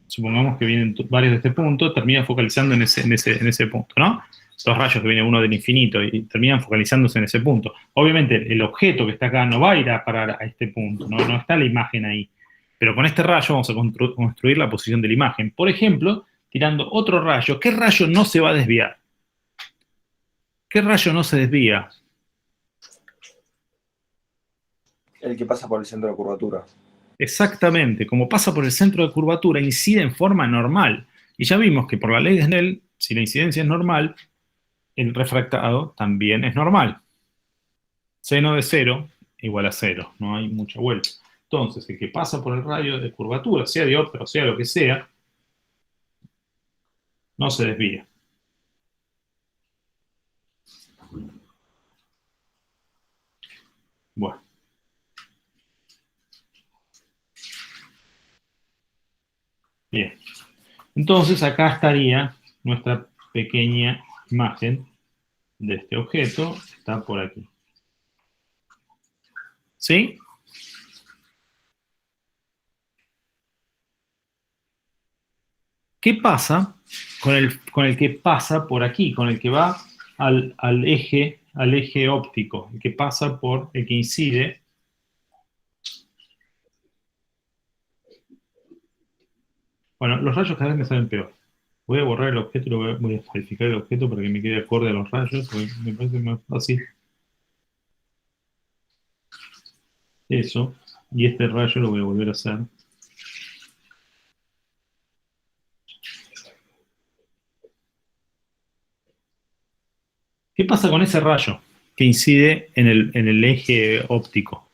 [SPEAKER 1] Supongamos que vienen varios de este punto, terminan focalizando en ese punto, ¿no? Dos rayos que viene uno del infinito y terminan focalizándose en ese punto. Obviamente el objeto que está acá no va a ir a parar a este punto, no está la imagen ahí. Pero con este rayo vamos a construir la posición de la imagen. Por ejemplo, tirando otro rayo. ¿Qué rayo no se va a desviar? ¿Qué rayo no se desvía?
[SPEAKER 2] El que pasa por el centro de curvatura.
[SPEAKER 1] Exactamente, como pasa por el centro de curvatura, incide en forma normal. Y ya vimos que por la ley de Snell, si la incidencia es normal, el refractado también es normal. Seno de 0 igual a 0, no hay mucha vuelta. Entonces, el que pasa por el radio de curvatura, sea dioptra o sea lo que sea, no se desvía. Bueno. Bien. Entonces, acá estaría nuestra pequeña imagen de este objeto. Está por aquí. ¿Sí? ¿Qué pasa con el que pasa por aquí? Con el que va al eje óptico. El que pasa por el que incide. Bueno, los rayos cada vez me salen peor. Voy a borrar el objeto y voy a calificar el objeto para que me quede acorde a los rayos, porque me parece más fácil. eso, y este rayo lo voy a volver a hacer. ¿Qué pasa con ese rayo que incide en el eje óptico?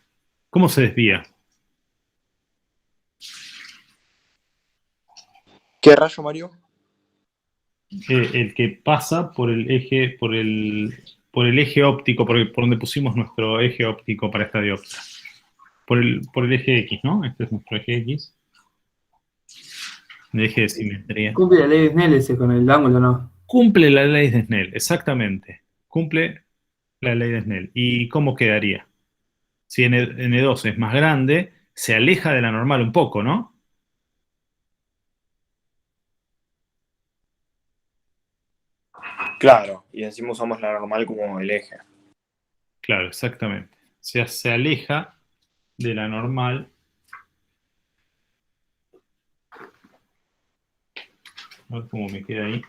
[SPEAKER 1] ¿Cómo se desvía?
[SPEAKER 2] ¿Qué rayo, Mario?
[SPEAKER 1] El que pasa por el eje, por el eje óptico, por donde pusimos nuestro eje óptico para esta dioptra. Por el eje X, ¿no? Este es nuestro eje X. El eje de simetría.
[SPEAKER 4] Cumple la ley de Snell ese con el ángulo, ¿no?
[SPEAKER 1] Cumple la ley de Snell, exactamente. Cumple la ley de Snell. ¿Y cómo quedaría? Si N2 es más grande, se aleja de la normal un poco, ¿no?
[SPEAKER 2] Claro, y encima usamos la normal como el eje.
[SPEAKER 1] Claro, exactamente. Se aleja de la normal. A ver cómo me queda ahí.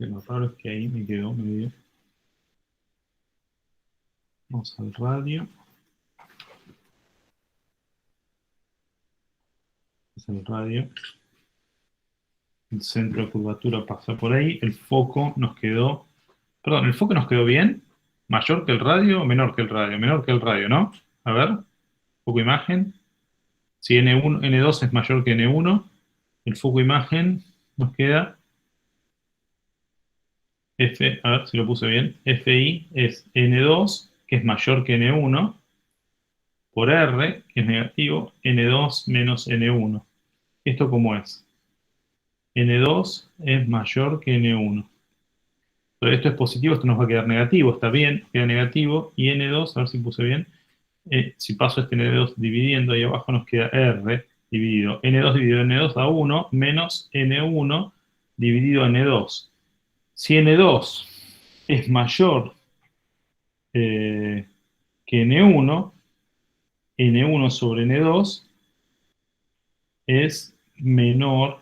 [SPEAKER 1] Sí, lo raro es que ahí me quedó medio. Vamos al radio. Es el radio. El centro de curvatura pasa por ahí. El foco nos quedó. Perdón, ¿el foco nos quedó bien? ¿Mayor que el radio o menor que el radio? Menor que el radio, ¿no? A ver. Foco imagen. Si N2 es mayor que N1, el foco imagen nos queda a ver si lo puse bien, FI es N2, que es mayor que N1, por R, que es negativo, N2 menos N1. ¿Esto cómo es? N2 es mayor que N1. Pero esto es positivo, esto nos va a quedar negativo, está bien, queda negativo, y N2, a ver si puse bien, si paso este N2 dividiendo, ahí abajo nos queda R dividido, N2 dividido N2 da 1, menos N1 dividido N2. Si N2 es mayor que N1, N1 sobre N2 es menor,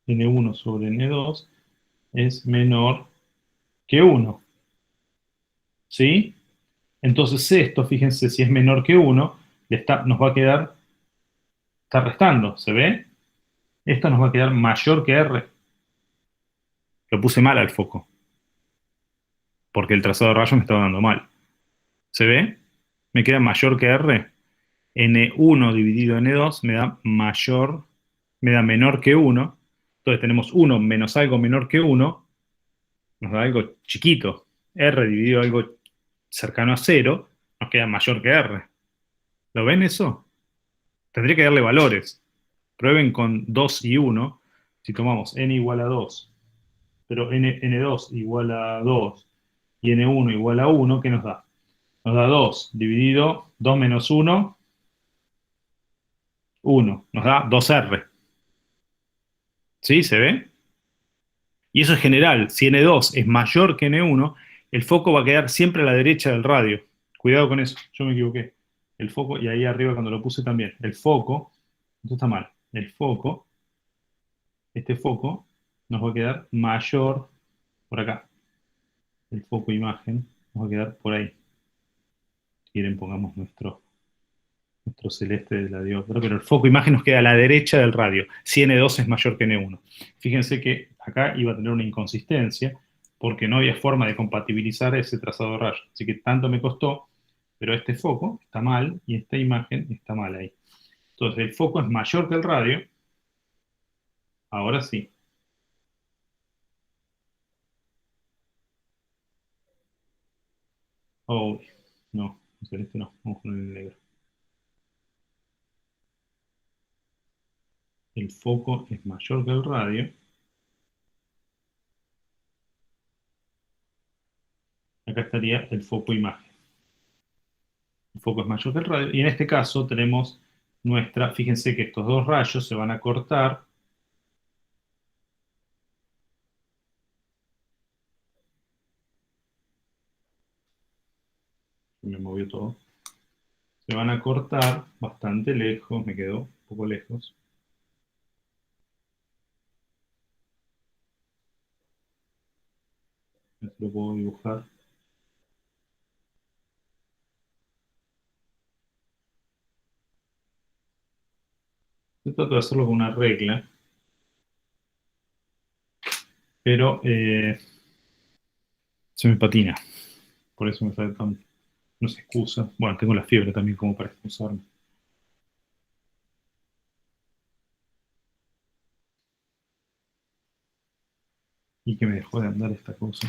[SPEAKER 1] N1 sobre N2 es menor que 1. ¿Sí? Entonces esto, fíjense, si es menor que 1, nos va a quedar, está restando, ¿se ve? Esto nos va a quedar mayor que R. Lo puse mal al foco, porque el trazado de rayos me estaba dando mal. ¿Se ve? Me queda mayor que R. N1 dividido N2 me da menor que 1. Entonces tenemos 1 menos algo menor que 1, nos da algo chiquito. R dividido algo cercano a 0, nos queda mayor que R. ¿Lo ven eso? Tendría que darle valores. Prueben con 2 y 1. Si tomamos n igual a 2, pero n2 igual a 2 y n1 igual a 1, ¿qué nos da? Nos da 2 dividido 2 menos 1, 1. Nos da 2R. ¿Sí? ¿Se ve? Y eso es general. Si N2 es mayor que N1, el foco va a quedar siempre a la derecha del radio. Cuidado con eso, yo me equivoqué. El foco, y ahí arriba cuando lo puse también, el foco, esto está mal, el foco, este foco, nos va a quedar mayor por acá. El foco imagen nos va a quedar por ahí. Si quieren pongamos nuestro celeste de la dioptra, pero el foco imagen nos queda a la derecha del radio, si N2 es mayor que N1. Fíjense que acá iba a tener una inconsistencia, porque no había forma de compatibilizar ese trazado de rayos. Así que tanto me costó, pero este foco está mal y esta imagen está mal ahí. Entonces el foco es mayor que el radio, ahora sí. Oh, no, el celeste no, vamos con el negro. El foco es mayor que el radio. Acá estaría el foco imagen. El foco es mayor que el radio. Y en este caso tenemos fíjense que estos dos rayos se van a cortar. Me movió todo. Se van a cortar bastante lejos, me quedó un poco lejos. Esto lo puedo dibujar. Yo trato de hacerlo con una regla, pero se me patina. Por eso me sale tan... No se excusa. Bueno, tengo la fiebre también como para excusarme. Y que me dejó de andar esta cosa.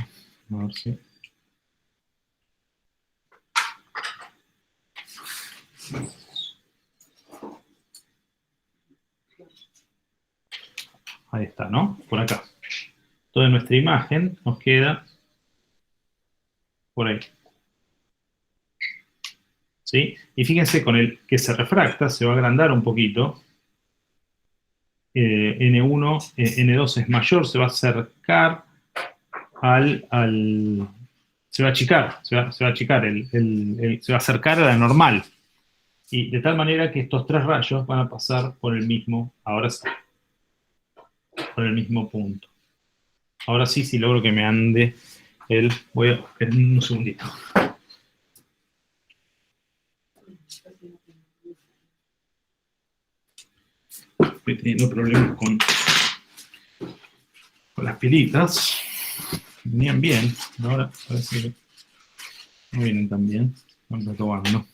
[SPEAKER 1] A ver si... Ahí está, ¿no? Por acá. Toda nuestra imagen nos queda por ahí. ¿Sí? Y fíjense, con el que se refracta, se va a agrandar un poquito. N1, N2 es mayor, se va a acercar se va a achicar, se va a achicar, se va a acercar a la normal. Y de tal manera que estos tres rayos van a pasar por el mismo, ahora sí, por el mismo punto. Ahora sí, si logro que me ande voy a, un segundito. Estoy teniendo problemas con las pilitas. Venían bien, ahora parece que no vienen tan bien. Vamos a tomarlo.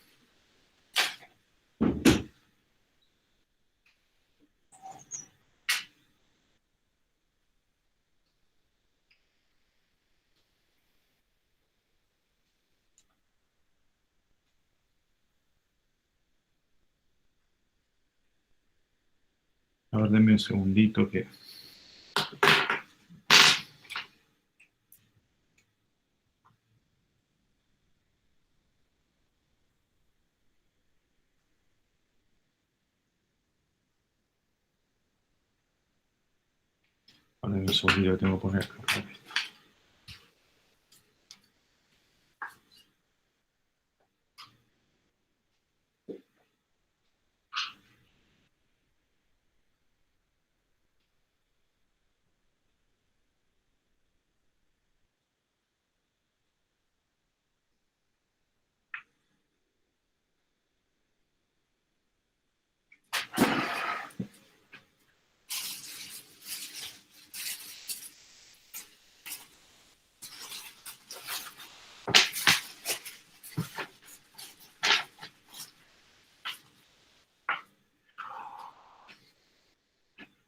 [SPEAKER 1] A ver, denme un segundito que... Denme un segundito que tengo que poner acá.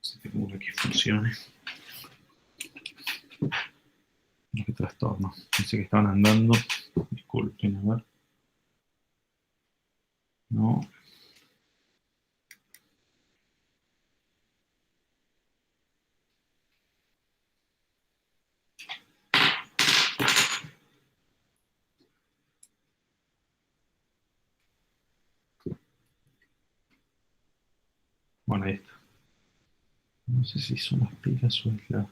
[SPEAKER 1] Si tengo una que funcione. Qué trastorno. Pensé que estaban andando. Disculpen, a ver. No. Bueno, ahí está. No sé si son las pilas o es la...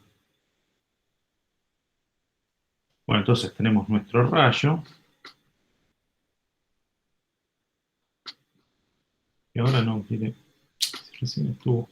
[SPEAKER 1] Bueno, entonces tenemos nuestro rayo. Y ahora no quiere... Recién estuvo...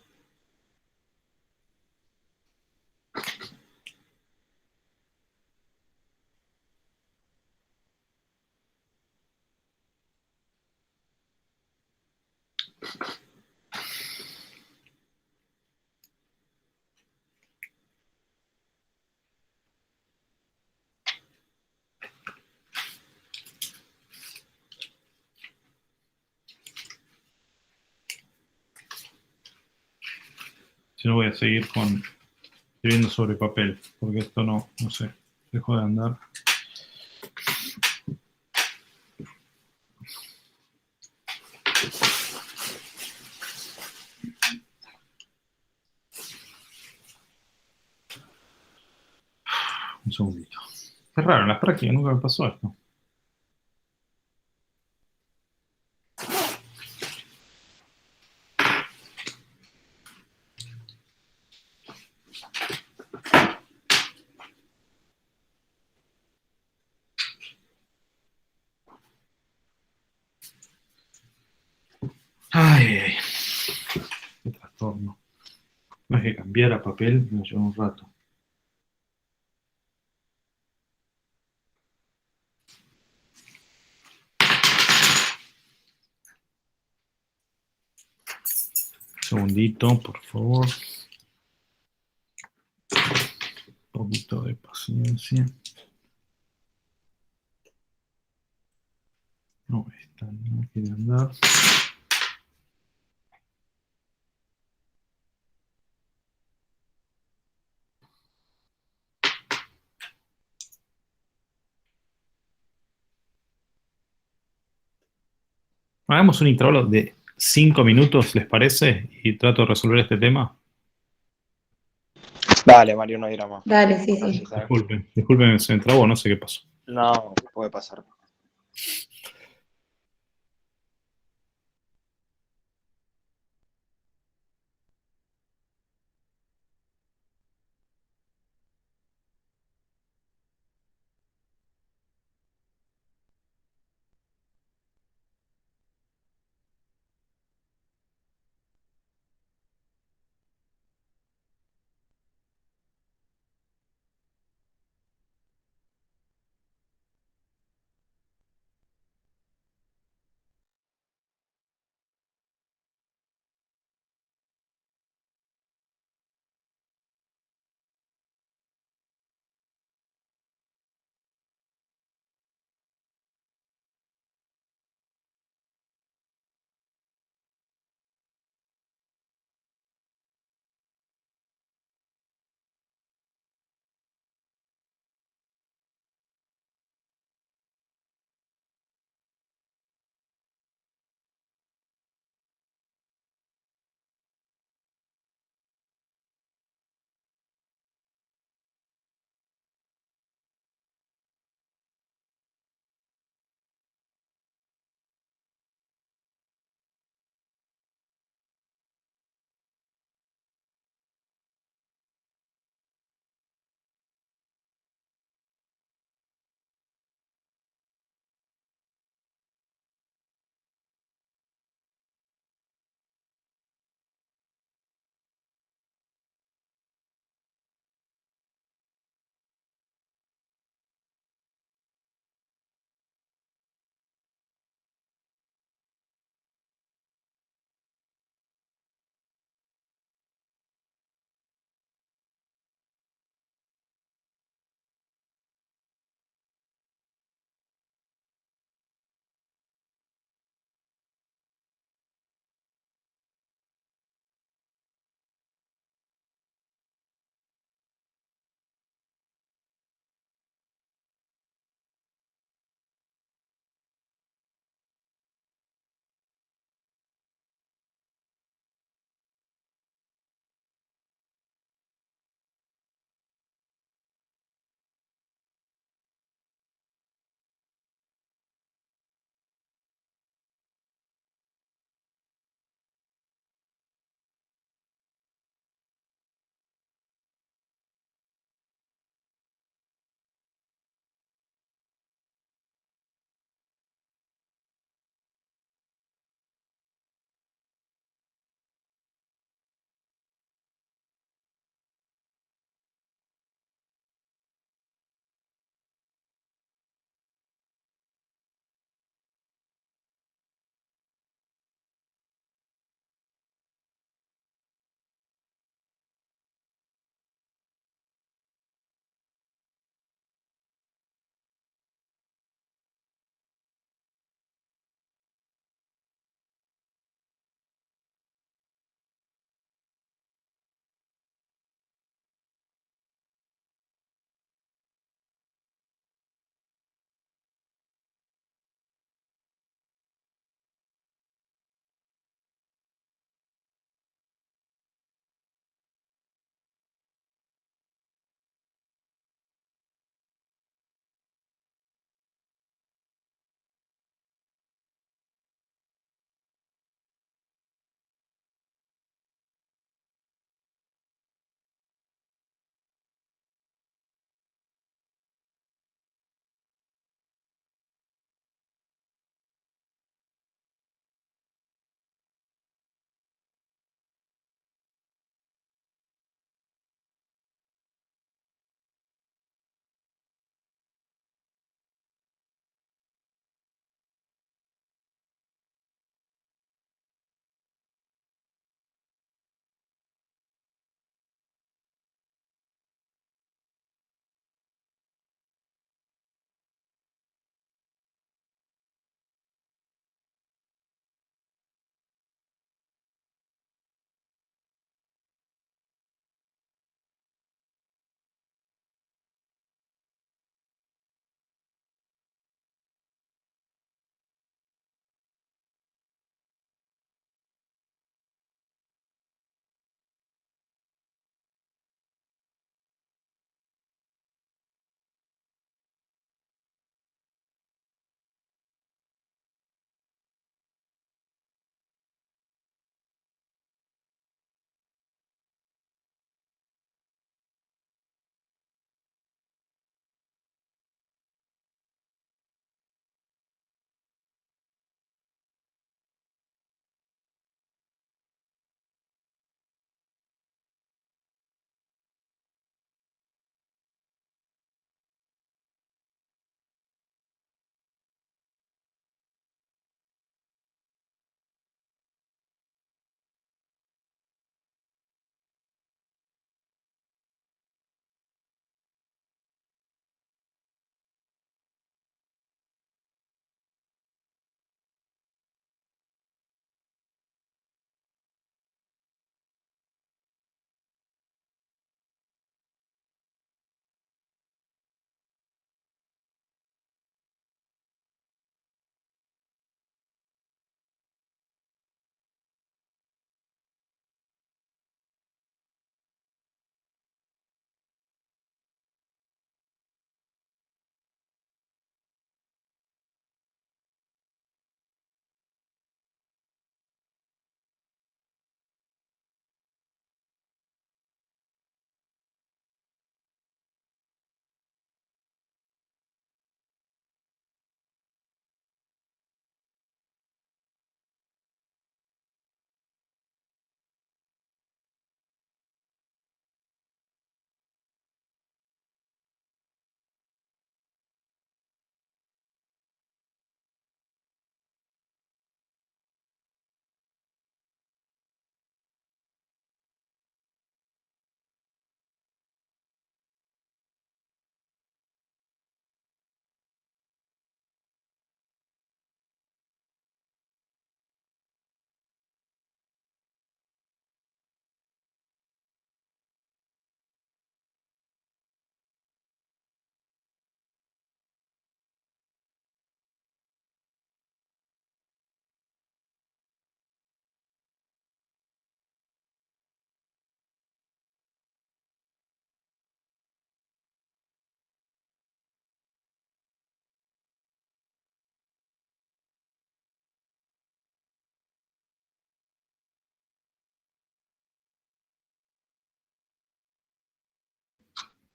[SPEAKER 1] Si no voy a seguir escribiendo sobre papel, porque esto no sé, dejó de andar. Un segundito. Es raro, en las prácticas nunca me pasó esto. Ay, ay, ay. Qué trastorno. No es que cambiar a papel me lleva un rato. Un segundito, por favor. Un poquito de paciencia. No, esta no quiere andar. Hagamos un intervalo de 5 minutos, ¿les parece? Y trato de resolver este tema.
[SPEAKER 2] Dale, Mario, no hay drama.
[SPEAKER 3] Dale, sí, sí.
[SPEAKER 2] Gracias,
[SPEAKER 1] Disculpen, se me trabó, no sé qué pasó.
[SPEAKER 2] No, puede pasar.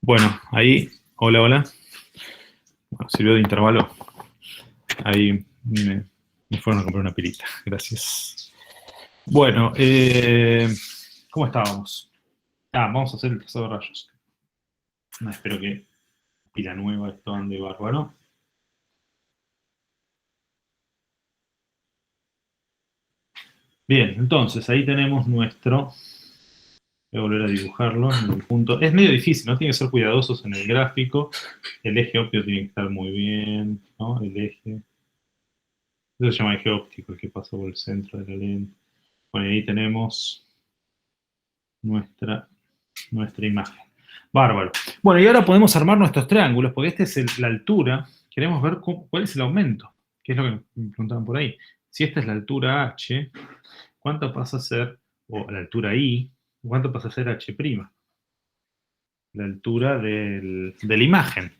[SPEAKER 1] Bueno, ahí, hola, hola. Bueno, sirvió de intervalo. Ahí me fueron a comprar una pilita. Gracias. Bueno, ¿cómo estábamos? Vamos a hacer el trazado de rayos. Espero que pila nueva esto ande bárbaro. Bien, entonces ahí tenemos nuestro. Voy a volver a dibujarlo en el punto. Es medio difícil, ¿no? Tienen que ser cuidadosos en el gráfico. El eje óptico tiene que estar muy bien, ¿no? El eje. Eso se llama eje óptico, el que pasa por el centro de la lente. Bueno, ahí tenemos nuestra imagen. Bárbaro. Bueno, y ahora podemos armar nuestros triángulos, porque esta es la altura. Queremos ver cuál es el aumento, que es lo que me preguntaban por ahí. Si esta es la altura h, ¿cuánto pasa a ser, o la altura i, cuánto pasa a ser h'? La altura de la imagen.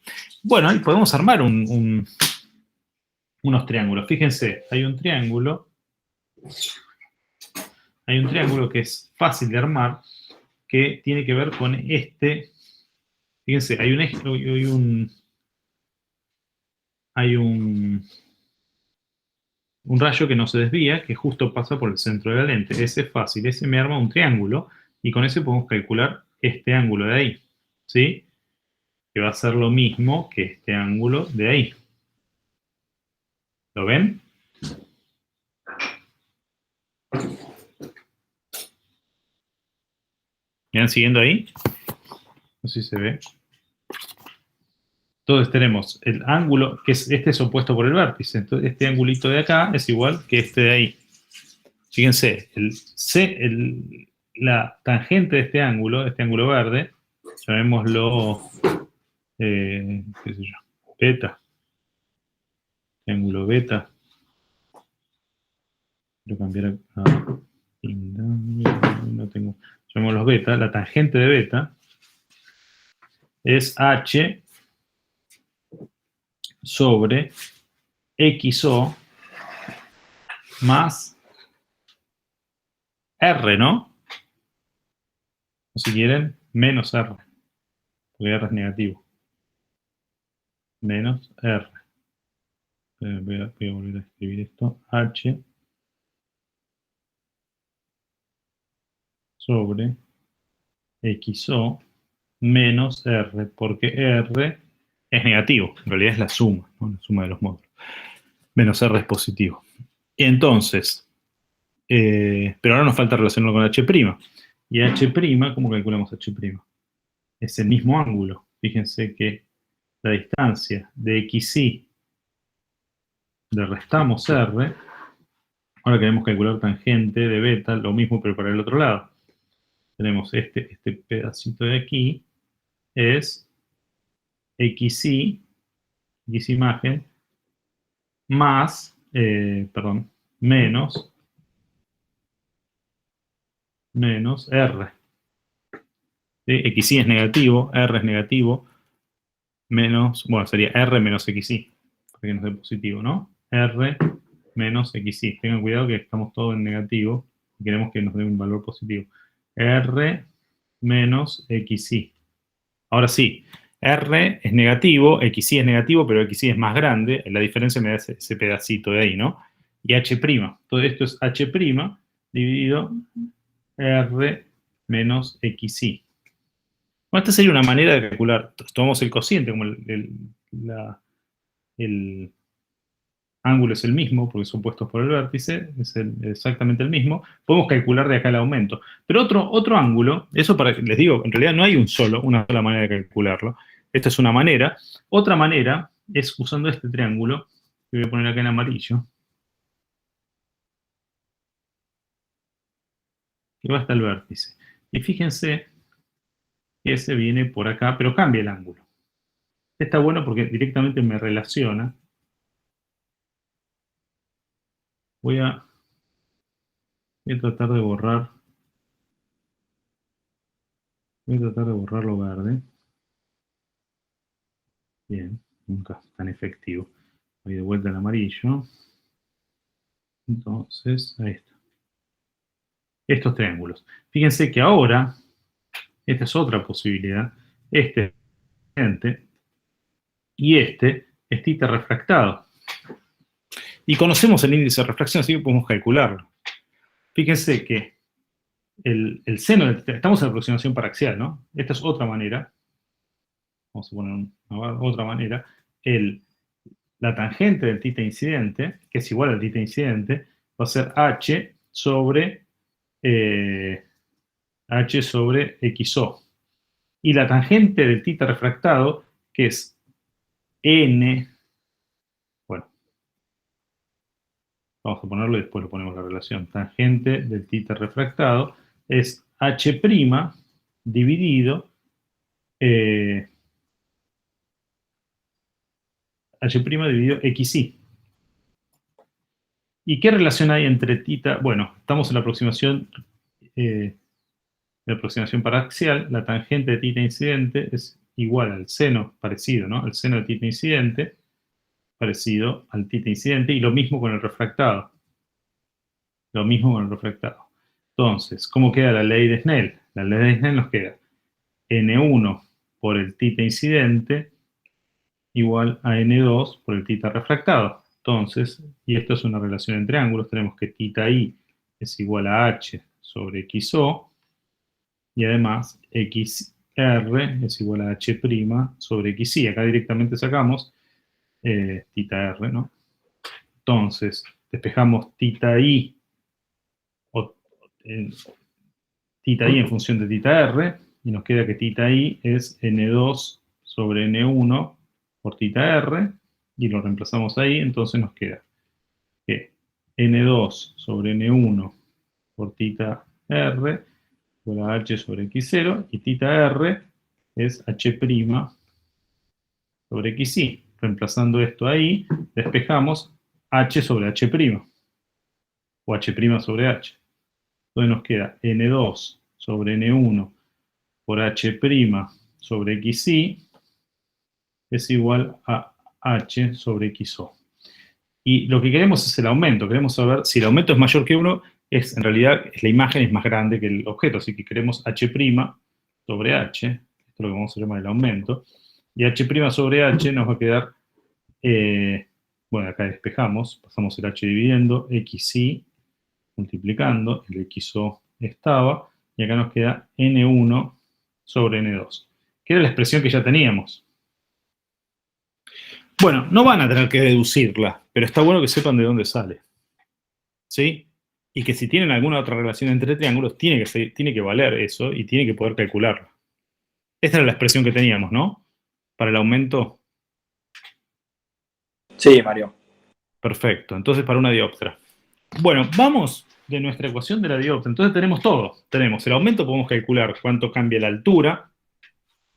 [SPEAKER 1] Bueno, ahí podemos armar unos triángulos. Fíjense, hay un triángulo que es fácil de armar, que tiene que ver con este. Fíjense, hay un rayo que no se desvía, que justo pasa por el centro de la lente. Ese es fácil, ese me arma un triángulo, y con ese podemos calcular este ángulo de ahí, ¿sí? Que va a ser lo mismo que este ángulo de ahí. ¿Lo ven? ¿Me van siguiendo ahí? No sé si se ve. Entonces tenemos el ángulo, que es opuesto por el vértice. Entonces este angulito de acá es igual que este de ahí. Fíjense, la tangente de este ángulo verde, llamémoslo, qué sé yo, beta. Este ángulo beta. Quiero cambiar a no tengo. Llamémoslo beta. La tangente de beta es h sobre xo más r, ¿no? O si quieren, menos r, porque r es negativo. Menos r. Voy a volver a escribir esto. H sobre xo menos r, porque r es negativo. En realidad es la suma, ¿no? La suma de los módulos. Menos r es positivo. Y entonces, pero ahora nos falta relacionarlo con h'. Y h', ¿cómo calculamos h'? Es el mismo ángulo. Fíjense que la distancia de xy le restamos r. Ahora queremos calcular tangente de beta, lo mismo pero para el otro lado. Tenemos este pedacito de aquí, es xy, x imagen, más, menos r. ¿Sí? Xy es negativo, r es negativo, menos, bueno, sería r menos xy, para que nos dé positivo, ¿no? R menos xy. Tengan cuidado que estamos todos en negativo y queremos que nos dé un valor positivo. R menos xy. Ahora sí, R es negativo, xy es negativo, pero xy es más grande. La diferencia me da ese pedacito de ahí, ¿no? Y h'. Todo esto es h' dividido R menos xy. Bueno, esta sería una manera de calcular. Tomamos el cociente, como el ángulo es el mismo, porque son opuestos por el vértice, es exactamente el mismo. Podemos calcular de acá el aumento. Pero otro ángulo, eso para que les digo, en realidad no hay una sola manera de calcularlo. Esta es una manera. Otra manera es usando este triángulo, que voy a poner acá en amarillo, que va hasta el vértice. Y fíjense que ese viene por acá, pero cambia el ángulo. Está bueno porque directamente me relaciona. Voy a tratar de borrar. Voy a tratar de borrar lo verde. Bien, nunca es tan efectivo. Voy de vuelta al amarillo. Entonces, ahí está. Estos triángulos. Fíjense que ahora, esta es otra posibilidad. Este incidente, y este es θ refractado. Y conocemos el índice de refracción, así que podemos calcularlo. Fíjense que el seno del θ, estamos en la aproximación paraxial, ¿no? Esta es otra manera. Vamos a poner otra manera. La tangente del θ incidente, que es igual al θ incidente, va a ser h sobre XO. Y la tangente del θ refractado, que es n, bueno, vamos a ponerlo y después lo ponemos la relación. Tangente del θ refractado es h' dividido xi. ¿Y qué relación hay entre θ? Bueno, estamos en la aproximación paraxial. La tangente de θ incidente es igual al seno, parecido, ¿no? El seno de θ incidente, parecido al θ incidente, y lo mismo con el refractado. Lo mismo con el refractado. Entonces, ¿cómo queda la ley de Snell? La ley de Snell nos queda N1 por el θ incidente igual a N2 por el θ refractado. Entonces, y esto es una relación entre ángulos, tenemos que θi es igual a h sobre XO, y además XR es igual a h' sobre XI. Acá directamente sacamos θr, ¿no? Entonces, despejamos θi en función de θr, y nos queda que θi es N2 sobre N1 por θr, y lo reemplazamos ahí, entonces nos queda que N2 sobre N1 por θr igual a h sobre x0, y θr es h' sobre xi. Reemplazando esto ahí, despejamos h sobre h', o h' sobre h. Entonces nos queda N2 sobre N1 por h' sobre xi es igual a h sobre xo. Y lo que queremos es el aumento. Queremos saber si el aumento es mayor que 1, en realidad la imagen es más grande que el objeto, así que queremos h' sobre h, esto es lo que vamos a llamar el aumento, y h' sobre h nos va a quedar, bueno, acá despejamos, pasamos el h dividiendo, xi multiplicando, el xo estaba, y acá nos queda n1 sobre n2, que era la expresión que ya teníamos. Bueno, no van a tener que deducirla, pero está bueno que sepan de dónde sale. ¿Sí? Y que si tienen alguna otra relación entre triángulos, tiene que valer eso y tiene que poder calcularlo. Esta era la expresión que teníamos, ¿no? Para el aumento.
[SPEAKER 2] Sí, Mario.
[SPEAKER 1] Perfecto. Entonces, para una dioptra. Bueno, vamos de nuestra ecuación de la dioptra. Entonces tenemos todo. Tenemos el aumento, podemos calcular cuánto cambia la altura.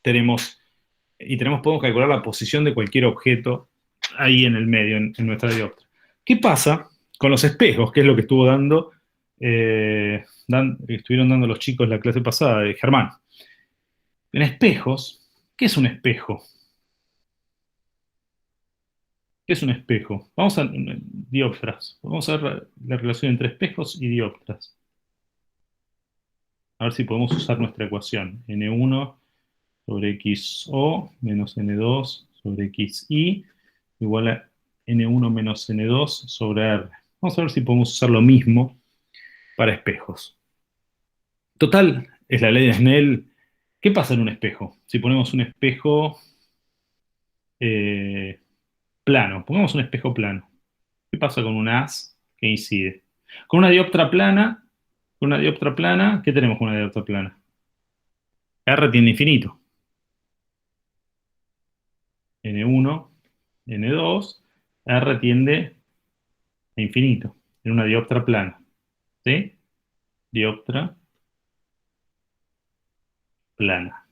[SPEAKER 1] Podemos calcular la posición de cualquier objeto ahí en el medio, en nuestra dioptra. ¿Qué pasa con los espejos? Que es lo que estuvieron dando los chicos la clase pasada de Germán. En espejos, ¿qué es un espejo? ¿Qué es un espejo? Vamos a dioptras. Vamos a ver la relación entre espejos y dioptras. A ver si podemos usar nuestra ecuación. N1 sobre XO menos N2 sobre XI igual a N1 menos N2 sobre R. Vamos a ver si podemos usar lo mismo para espejos. Total, es la ley de Snell. ¿Qué pasa en un espejo? Si ponemos un espejo plano, pongamos un espejo plano. ¿Qué pasa con un haz que incide? Con una dioptra plana, ¿qué tenemos con una dioptra plana? R tiende a infinito. N1, N2, R tiende a infinito, en una dioptra plana. ¿Sí? Dioptra plana.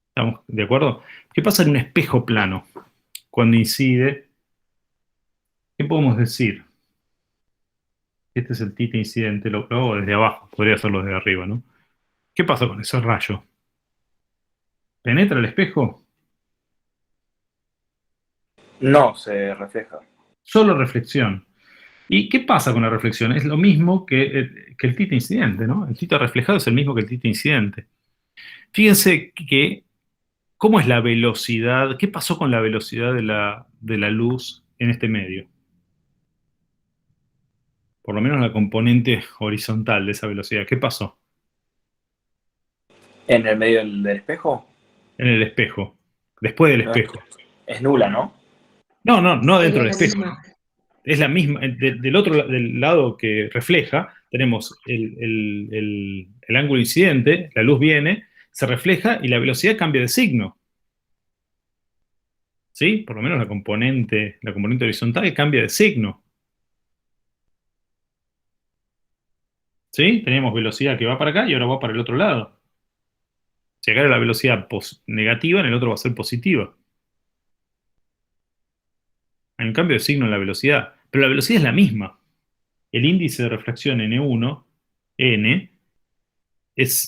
[SPEAKER 1] ¿Estamos de acuerdo? ¿Qué pasa en un espejo plano? Cuando incide, ¿qué podemos decir? Este es el θ incidente, lo hago desde abajo, podría hacerlo desde arriba, ¿no? ¿Qué pasa con ese rayo? ¿Penetra el espejo?
[SPEAKER 2] No, se refleja.
[SPEAKER 1] Solo reflexión. ¿Y qué pasa con la reflexión? Es lo mismo que el θ incidente, ¿no? El θ reflejado es el mismo que el θ incidente. Fíjense que ¿cómo es la velocidad? ¿Qué pasó con la velocidad de la luz en este medio? Por lo menos la componente horizontal de esa velocidad. ¿Qué pasó
[SPEAKER 2] En el medio del espejo,
[SPEAKER 1] en el espejo? Después del
[SPEAKER 2] no es,
[SPEAKER 1] espejo.
[SPEAKER 2] es nula, ¿no?
[SPEAKER 1] No dentro
[SPEAKER 3] Sería
[SPEAKER 1] del
[SPEAKER 3] la
[SPEAKER 1] espejo.
[SPEAKER 3] misma.
[SPEAKER 1] Es la misma. Del otro del lado que refleja, tenemos el ángulo incidente, la luz viene, se refleja y la velocidad cambia de signo. ¿Sí? Por lo menos la componente horizontal cambia de signo. ¿Sí? Tenemos velocidad que va para acá y ahora va para el otro lado. Si acá era la velocidad negativa, en el otro va a ser positiva. Hay un cambio de signo en la velocidad, pero la velocidad es la misma. El índice de refracción N1, N,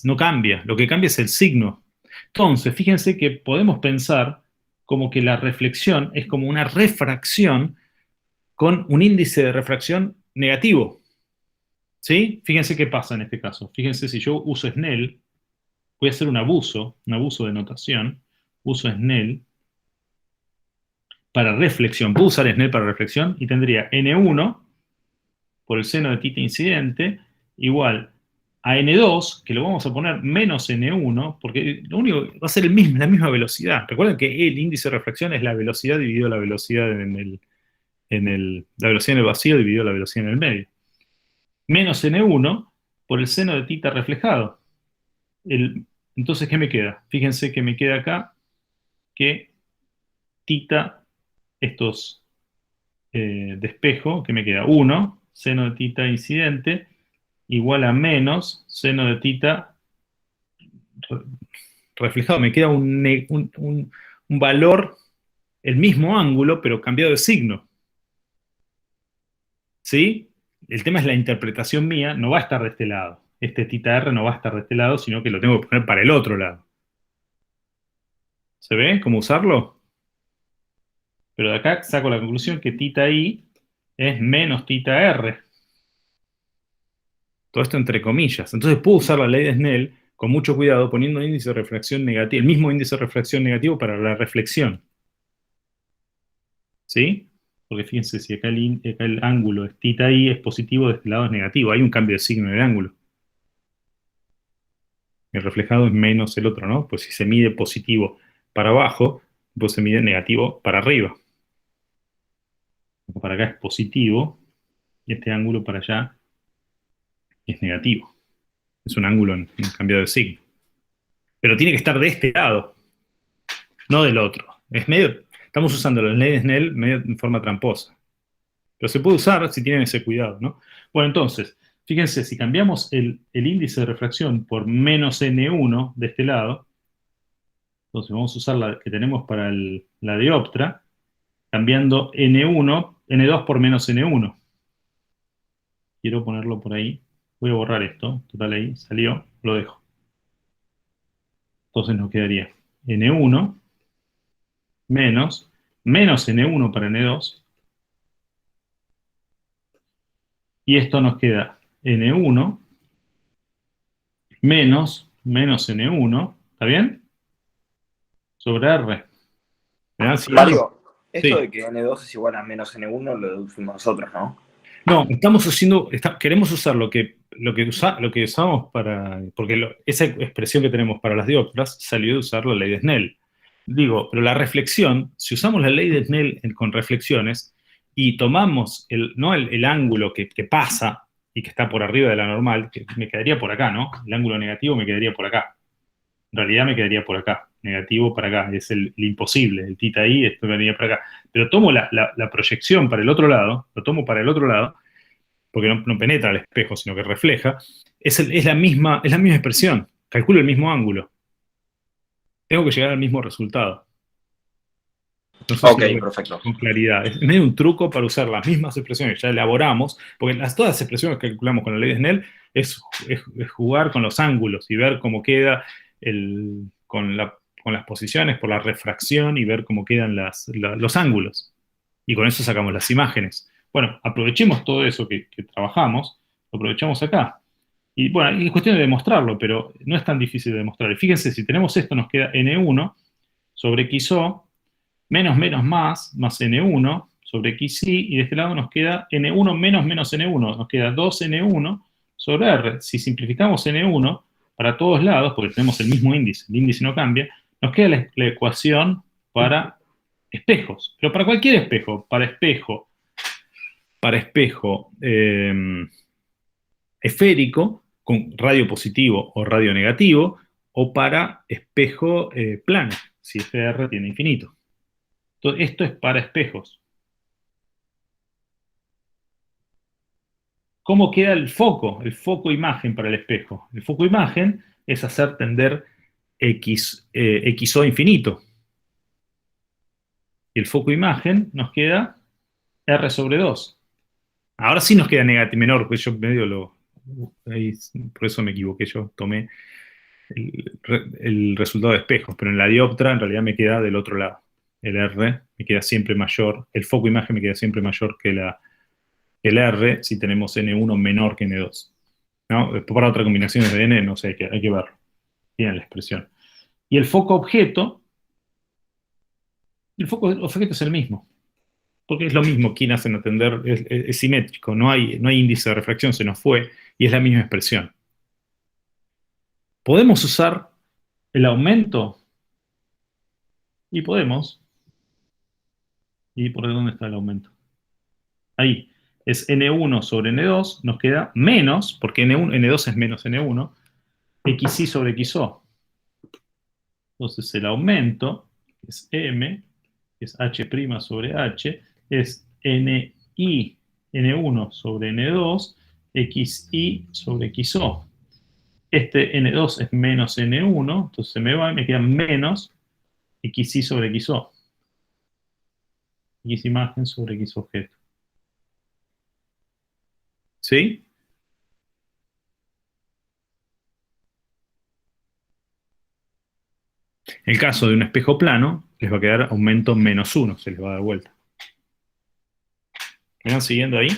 [SPEAKER 1] no cambia. Lo que cambia es el signo. Entonces, fíjense que podemos pensar como que la reflexión es como una refracción con un índice de refracción negativo. ¿Sí? Fíjense qué pasa en este caso. Fíjense, si yo uso Snell, voy a hacer un abuso de notación. Uso Snell para reflexión. Puedo usar Snell para reflexión y tendría N1 por el seno de θ incidente igual a N2, que lo vamos a poner menos N1, porque lo único va a ser la misma velocidad. Recuerden que el índice de refracción es la velocidad dividido la velocidad la velocidad en el vacío dividido la velocidad en el medio. Menos N1 por el seno de θ reflejado. Entonces, ¿qué me queda? Fíjense que me queda acá que θ, estos de espejo, que me queda 1, seno de θ incidente, igual a menos seno de θ reflejado. Me queda un valor, el mismo ángulo, pero cambiado de signo. ¿Sí? El tema es la interpretación mía, no va a estar de este lado. Este θr no va a estar de este lado, sino que lo tengo que poner para el otro lado. ¿Se ve cómo usarlo? Pero de acá saco la conclusión que θi es menos θr. Todo esto entre comillas. Entonces puedo usar la ley de Snell con mucho cuidado poniendo un índice de refracción negativo, el mismo índice de refracción negativo para la reflexión. ¿Sí? Porque fíjense, si acá el ángulo es θi es positivo, de este lado es negativo. Hay un cambio de signo en el ángulo. El reflejado es menos el otro, ¿no? Pues si se mide positivo para abajo, pues se mide negativo para arriba. Para acá es positivo y este ángulo para allá es negativo. Es un ángulo en cambiado de signo. Pero tiene que estar de este lado, no del otro. Estamos usando la ley de Snell medio en forma tramposa. Pero se puede usar si tienen ese cuidado, ¿no? Bueno, entonces, fíjense, si cambiamos el índice de refracción por menos N1 de este lado, entonces vamos a usar la que tenemos para la dioptra, cambiando N2 por menos N1. Quiero ponerlo por ahí. Voy a borrar esto. Total, ahí salió. Lo dejo. Entonces nos quedaría N1 menos N1 para N2. Y esto nos queda N1 menos N1. ¿Está bien? Sobre R. ¿Verdad? Sí.
[SPEAKER 2] Mario, esto
[SPEAKER 1] Sí.
[SPEAKER 2] de que N2 es igual a menos N1 lo deducimos nosotros, ¿no?
[SPEAKER 1] No, queremos usar lo que usamos para, porque esa expresión que tenemos para las dioptras salió de usar la ley de Snell. Digo, pero la reflexión, si usamos la ley de Snell con reflexiones y tomamos el ángulo que pasa y que está por arriba de la normal, que me quedaría por acá, ¿no? El ángulo negativo me quedaría por acá. En realidad me quedaría por acá, negativo para acá, es el imposible, el θi, esto me quedaría para acá. Pero tomo la proyección para el otro lado, lo tomo para el otro lado, porque no penetra al espejo, sino que refleja, es la misma expresión, calculo el mismo ángulo. Tengo que llegar al mismo resultado. No sé
[SPEAKER 2] Ok,
[SPEAKER 1] si
[SPEAKER 2] perfecto.
[SPEAKER 1] con claridad. Es medio un truco para usar las mismas expresiones que ya elaboramos, porque todas las expresiones que calculamos con la ley de Snell es jugar con los ángulos y ver cómo queda con las posiciones por la refracción y ver cómo quedan los ángulos. Y con eso sacamos las imágenes. Bueno, aprovechemos todo eso que trabajamos, lo aprovechamos acá. Y bueno, es cuestión de demostrarlo, pero no es tan difícil de demostrar. Y fíjense, si tenemos esto, nos queda N1 sobre XO, menos menos más N1 sobre XY, y de este lado nos queda N1 menos menos N1, nos queda 2N1 sobre R. Si simplificamos N1 para todos lados, porque tenemos el mismo índice, el índice no cambia, nos queda la ecuación para espejos. Pero para cualquier espejo, para espejo esférico, con radio positivo o radio negativo, o para espejo plano, si FR tiene infinito. Entonces, esto es para espejos. ¿Cómo queda el foco? El foco imagen para el espejo. El foco imagen es hacer tender XO infinito. Y el foco imagen nos queda R sobre 2. Ahora sí nos queda menor, porque yo medio por eso me equivoqué, yo tomé el resultado de espejos, pero en la dioptra en realidad me queda del otro lado. El R me queda siempre mayor, el foco imagen me queda siempre mayor que el R si tenemos N1 menor que N2. ¿No? Después para otras combinaciones de N, no sé, hay que verlo. Tienen la expresión. Y el foco objeto es el mismo. Porque es lo mismo, quién hacen atender, es simétrico, no hay índice de refracción, se nos fue, y es la misma expresión. ¿Podemos usar el aumento? Y podemos. ¿Y por dónde está el aumento? Ahí. Es N1 sobre N2, nos queda menos, porque N2 es menos N1, XY sobre XO. Entonces el aumento es M, es H' sobre H, es NI, N1 sobre N2, XY sobre XO. Este N2 es menos N1, entonces se me va y me queda menos XY sobre XO. X imagen sobre X objeto. ¿Sí? En el caso de un espejo plano, les va a quedar aumento menos 1, se les va a dar vuelta. ¿Me van siguiendo ahí?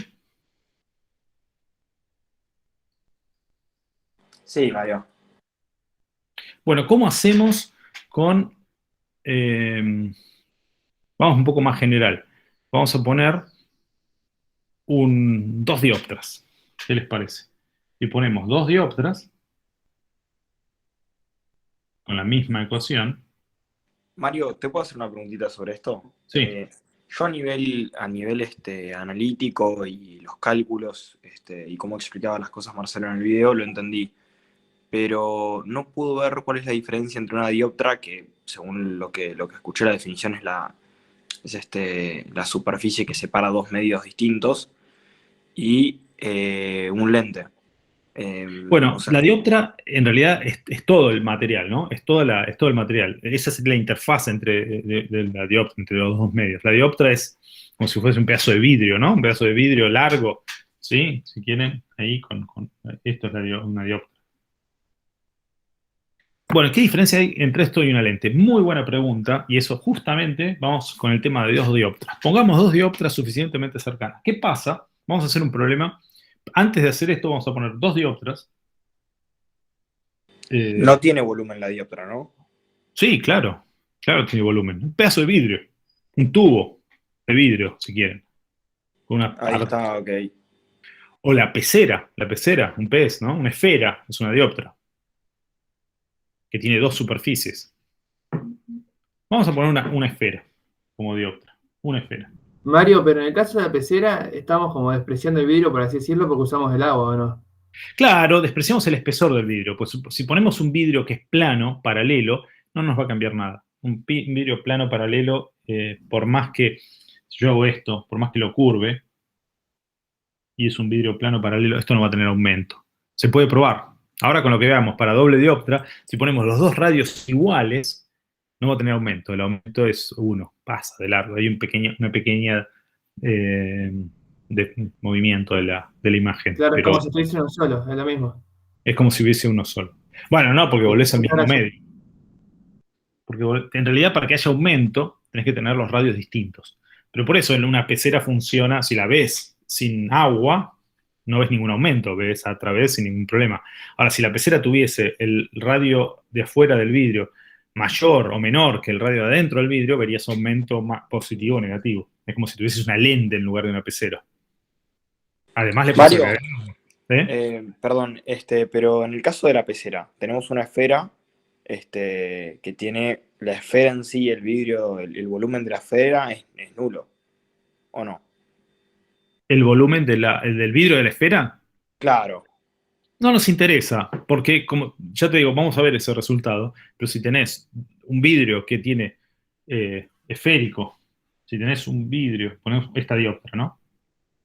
[SPEAKER 2] Sí, Mario.
[SPEAKER 1] Bueno, ¿cómo hacemos con... vamos un poco más general. Vamos a poner dos dioptras. ¿Qué les parece? Si ponemos 2 dioptras con la misma ecuación.
[SPEAKER 2] Mario, ¿te puedo hacer una preguntita sobre esto?
[SPEAKER 1] Sí.
[SPEAKER 2] Yo a nivel analítico y los cálculos y cómo explicaba las cosas Marcelo en el video, lo entendí. Pero no puedo ver cuál es la diferencia entre una dioptra, que según lo que escuché la definición es la superficie que separa dos medios distintos, y un lente.
[SPEAKER 1] Bueno, la dioptra en realidad es todo el material, ¿no? Es todo el material. Esa es la interfaz entre la dioptra, entre los dos medios. La dioptra es como si fuese un pedazo de vidrio, ¿no? Un pedazo de vidrio largo, ¿sí? Si quieren, ahí esto es una dioptra. Bueno, ¿qué diferencia hay entre esto y una lente? Muy buena pregunta, y eso justamente vamos con el tema de 2 dioptras. Pongamos 2 dioptras suficientemente cercanas. ¿Qué pasa? Vamos a hacer un problema. Antes de hacer esto vamos a poner 2 dioptras.
[SPEAKER 2] No tiene volumen la dioptra, ¿no?
[SPEAKER 1] Sí, claro. Claro que tiene volumen. Un pedazo de vidrio. Un tubo de vidrio, si quieren.
[SPEAKER 2] Ahí está, ok.
[SPEAKER 1] O la pecera, un pez, ¿no? Una esfera, es una dioptra. Que tiene 2 superficies. Vamos a poner una esfera como dioptra. Una esfera.
[SPEAKER 4] Mario, pero en el caso de la pecera estamos como despreciando el vidrio, por así decirlo, porque usamos el agua, ¿o no?
[SPEAKER 1] Claro, despreciamos el espesor del vidrio. Pues si ponemos un vidrio que es plano, paralelo, no nos va a cambiar nada. Un vidrio plano, paralelo, por más que yo hago esto, por más que lo curve, y es un vidrio plano, paralelo, esto no va a tener aumento. Se puede probar. Ahora con lo que veamos, para doble dioptra, si ponemos los dos radios iguales, no va a tener aumento. El aumento es 1, pasa de largo. Hay una pequeña movimiento de la imagen.
[SPEAKER 4] Claro,
[SPEAKER 1] pero
[SPEAKER 4] es como si tuviese uno solo, es lo mismo.
[SPEAKER 1] es como si hubiese uno solo. Bueno, no, porque volvés al mismo medio. Porque en realidad para que haya aumento, tenés que tener los radios distintos. Pero por eso en una pecera funciona, si la ves sin agua, no ves ningún aumento, ves a través sin ningún problema. Ahora, si la pecera tuviese el radio de afuera del vidrio mayor o menor que el radio de adentro del vidrio, verías aumento positivo o negativo. Es como si tuvieses una lente en lugar de una pecera. Además le puedes
[SPEAKER 2] Mario,
[SPEAKER 1] agregar, ¿eh?
[SPEAKER 2] perdón, pero en el caso de la pecera, tenemos una esfera que tiene la esfera en sí, el vidrio, el volumen de la esfera es nulo, ¿o no?
[SPEAKER 1] El volumen del vidrio de la esfera
[SPEAKER 2] Claro,
[SPEAKER 1] no nos interesa, porque como ya te digo, vamos a ver ese resultado, pero si tenés un vidrio que tiene esférico, si tenés un vidrio, ponemos esta dioptra, ¿no?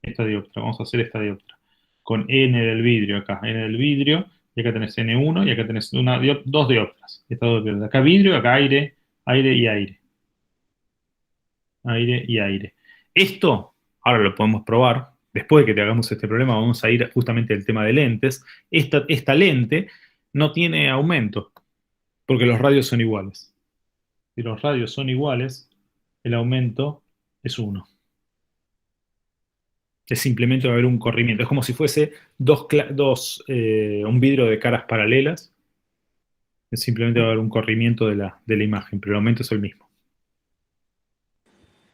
[SPEAKER 1] Esta dioptra, vamos a hacer esta dioptra, con N del vidrio acá, N del vidrio, y acá tenés N1, y acá tenés dos dioptras, estas dos dioptras. Acá vidrio, acá aire, aire y aire, aire y aire. Esto, ahora lo podemos probar, después de que te hagamos este problema, vamos a ir justamente al tema de lentes. Esta lente no tiene aumento, porque los radios son iguales. Si los radios son iguales, el aumento es 1. Es simplemente va a haber un corrimiento. Es como si fuese un vidrio de caras paralelas. Es simplemente va a haber un corrimiento de la imagen, pero el aumento es el mismo.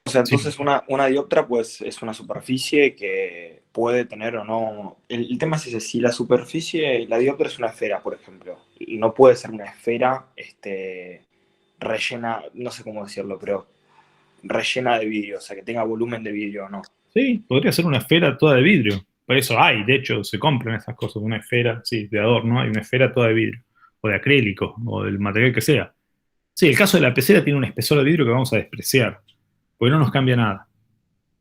[SPEAKER 2] o sea,
[SPEAKER 1] Sí.
[SPEAKER 2] entonces una dioptra pues es una superficie que puede tener o no. El tema es ese, si la superficie, la dioptra es una esfera, por ejemplo, y no puede ser una esfera rellena, no sé cómo decirlo, pero rellena de vidrio, o sea, que tenga volumen de vidrio o no.
[SPEAKER 1] Sí, podría ser una esfera toda de vidrio. Por eso hay, de hecho, se compran esas cosas. Una esfera, sí, de adorno, hay una esfera toda de vidrio. O de acrílico, o del material que sea. Sí, el caso de la pecera tiene un espesor de vidrio que vamos a despreciar. Porque no nos cambia nada.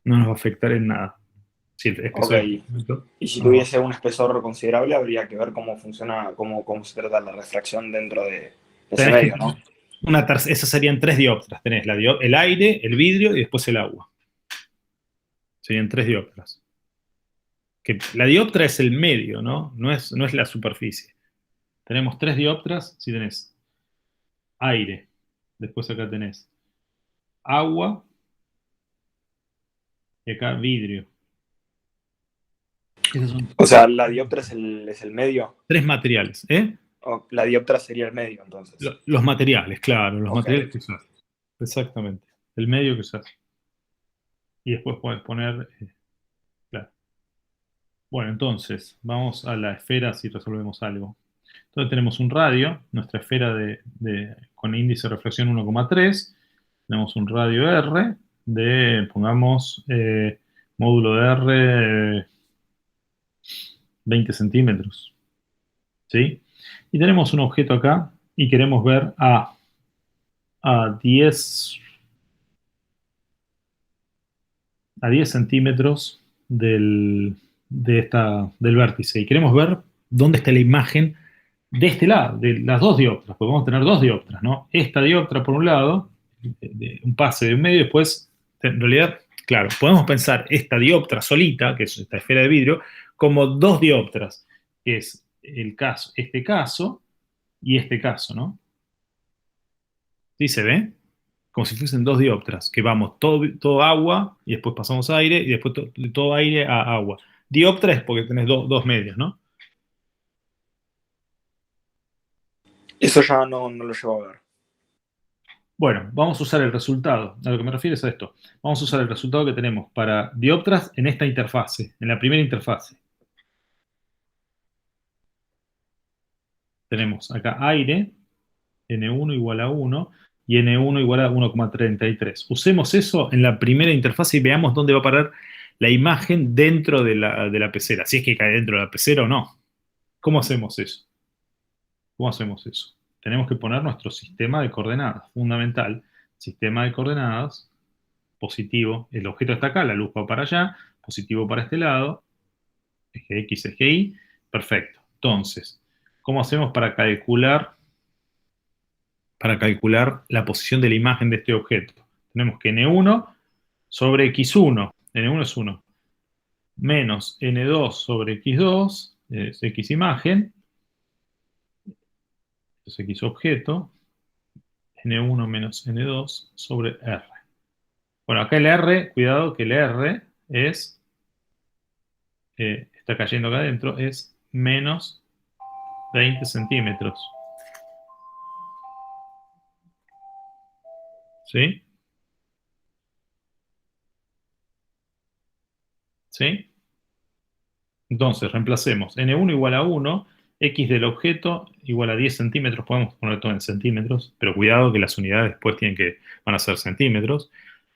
[SPEAKER 1] No nos va a afectar en nada. Sí, el
[SPEAKER 2] Ok,
[SPEAKER 1] espesor es distinto.
[SPEAKER 2] y si
[SPEAKER 1] No nos va a
[SPEAKER 2] tuviese un espesor considerable, habría que ver cómo funciona, cómo se trata la refracción dentro de ese
[SPEAKER 1] Tenés que,
[SPEAKER 2] medio, ¿no?
[SPEAKER 1] esas serían 3 dioptras. Tenés el aire, el vidrio y después el agua. Serían 3 dioptras. Que la dioptra es el medio, ¿no? No es la superficie. Tenemos 3 dioptras si tenés aire. Después acá tenés agua y acá vidrio. Esos son
[SPEAKER 2] O sea, la dioptra es el medio,
[SPEAKER 1] 3 materiales, ¿eh?
[SPEAKER 2] o la dioptra sería el medio, entonces.
[SPEAKER 1] Los materiales, claro, los
[SPEAKER 2] Ok.
[SPEAKER 1] materiales que usás. Exactamente. El medio que usás. Y después puedes poner, claro. Bueno, entonces, vamos a la esfera si resolvemos algo. Entonces tenemos un radio, nuestra esfera con índice de reflexión 1,3. Tenemos un radio R pongamos, módulo de R 20 centímetros. ¿Sí? Y tenemos un objeto acá y queremos ver a 10 centímetros del vértice. Y queremos ver dónde está la imagen de este lado, de las dos dioptras, porque vamos a tener dos dioptras, ¿no? Esta dioptra por un lado, un pase de un medio, y después, en realidad, claro, podemos pensar esta dioptra solita, que es esta esfera de vidrio, como dos dioptras, que es este caso y este caso, ¿no? ¿Sí se ve? Como si fuesen dos dioptras, que vamos todo agua y después pasamos aire y después todo aire a agua. Dioptra es porque tenés dos medios, ¿no?
[SPEAKER 2] Eso ya no lo llevo a ver.
[SPEAKER 1] Bueno, vamos a usar el resultado. A lo que me refiero es a esto. Vamos a usar el resultado que tenemos para dioptras en esta interfase, en la primera interfase. Tenemos acá aire, N1 igual a 1 y N1 igual a 1,33. Usemos eso en la primera interfase y veamos dónde va a parar la imagen dentro de la pecera. Si es que cae dentro de la pecera o no. ¿Cómo hacemos eso? ¿Cómo hacemos eso? Tenemos que poner nuestro sistema de coordenadas, fundamental. Sistema de coordenadas, positivo. El objeto está acá, la luz va para allá, positivo para este lado, eje X, eje Y. Perfecto. Entonces, ¿cómo hacemos para calcular la posición de la imagen de este objeto? Tenemos que N1 sobre X1, N1 es 1, menos N2 sobre X2, es X imagen, es X objeto, N1 menos N2 sobre R. Bueno, acá el R, cuidado que el R está cayendo acá adentro, es menos 20 centímetros. ¿Sí? ¿Sí? Entonces, reemplacemos n1 igual a 1, x del objeto igual a 10 centímetros, podemos poner todo en centímetros, pero cuidado que las unidades después van a ser centímetros,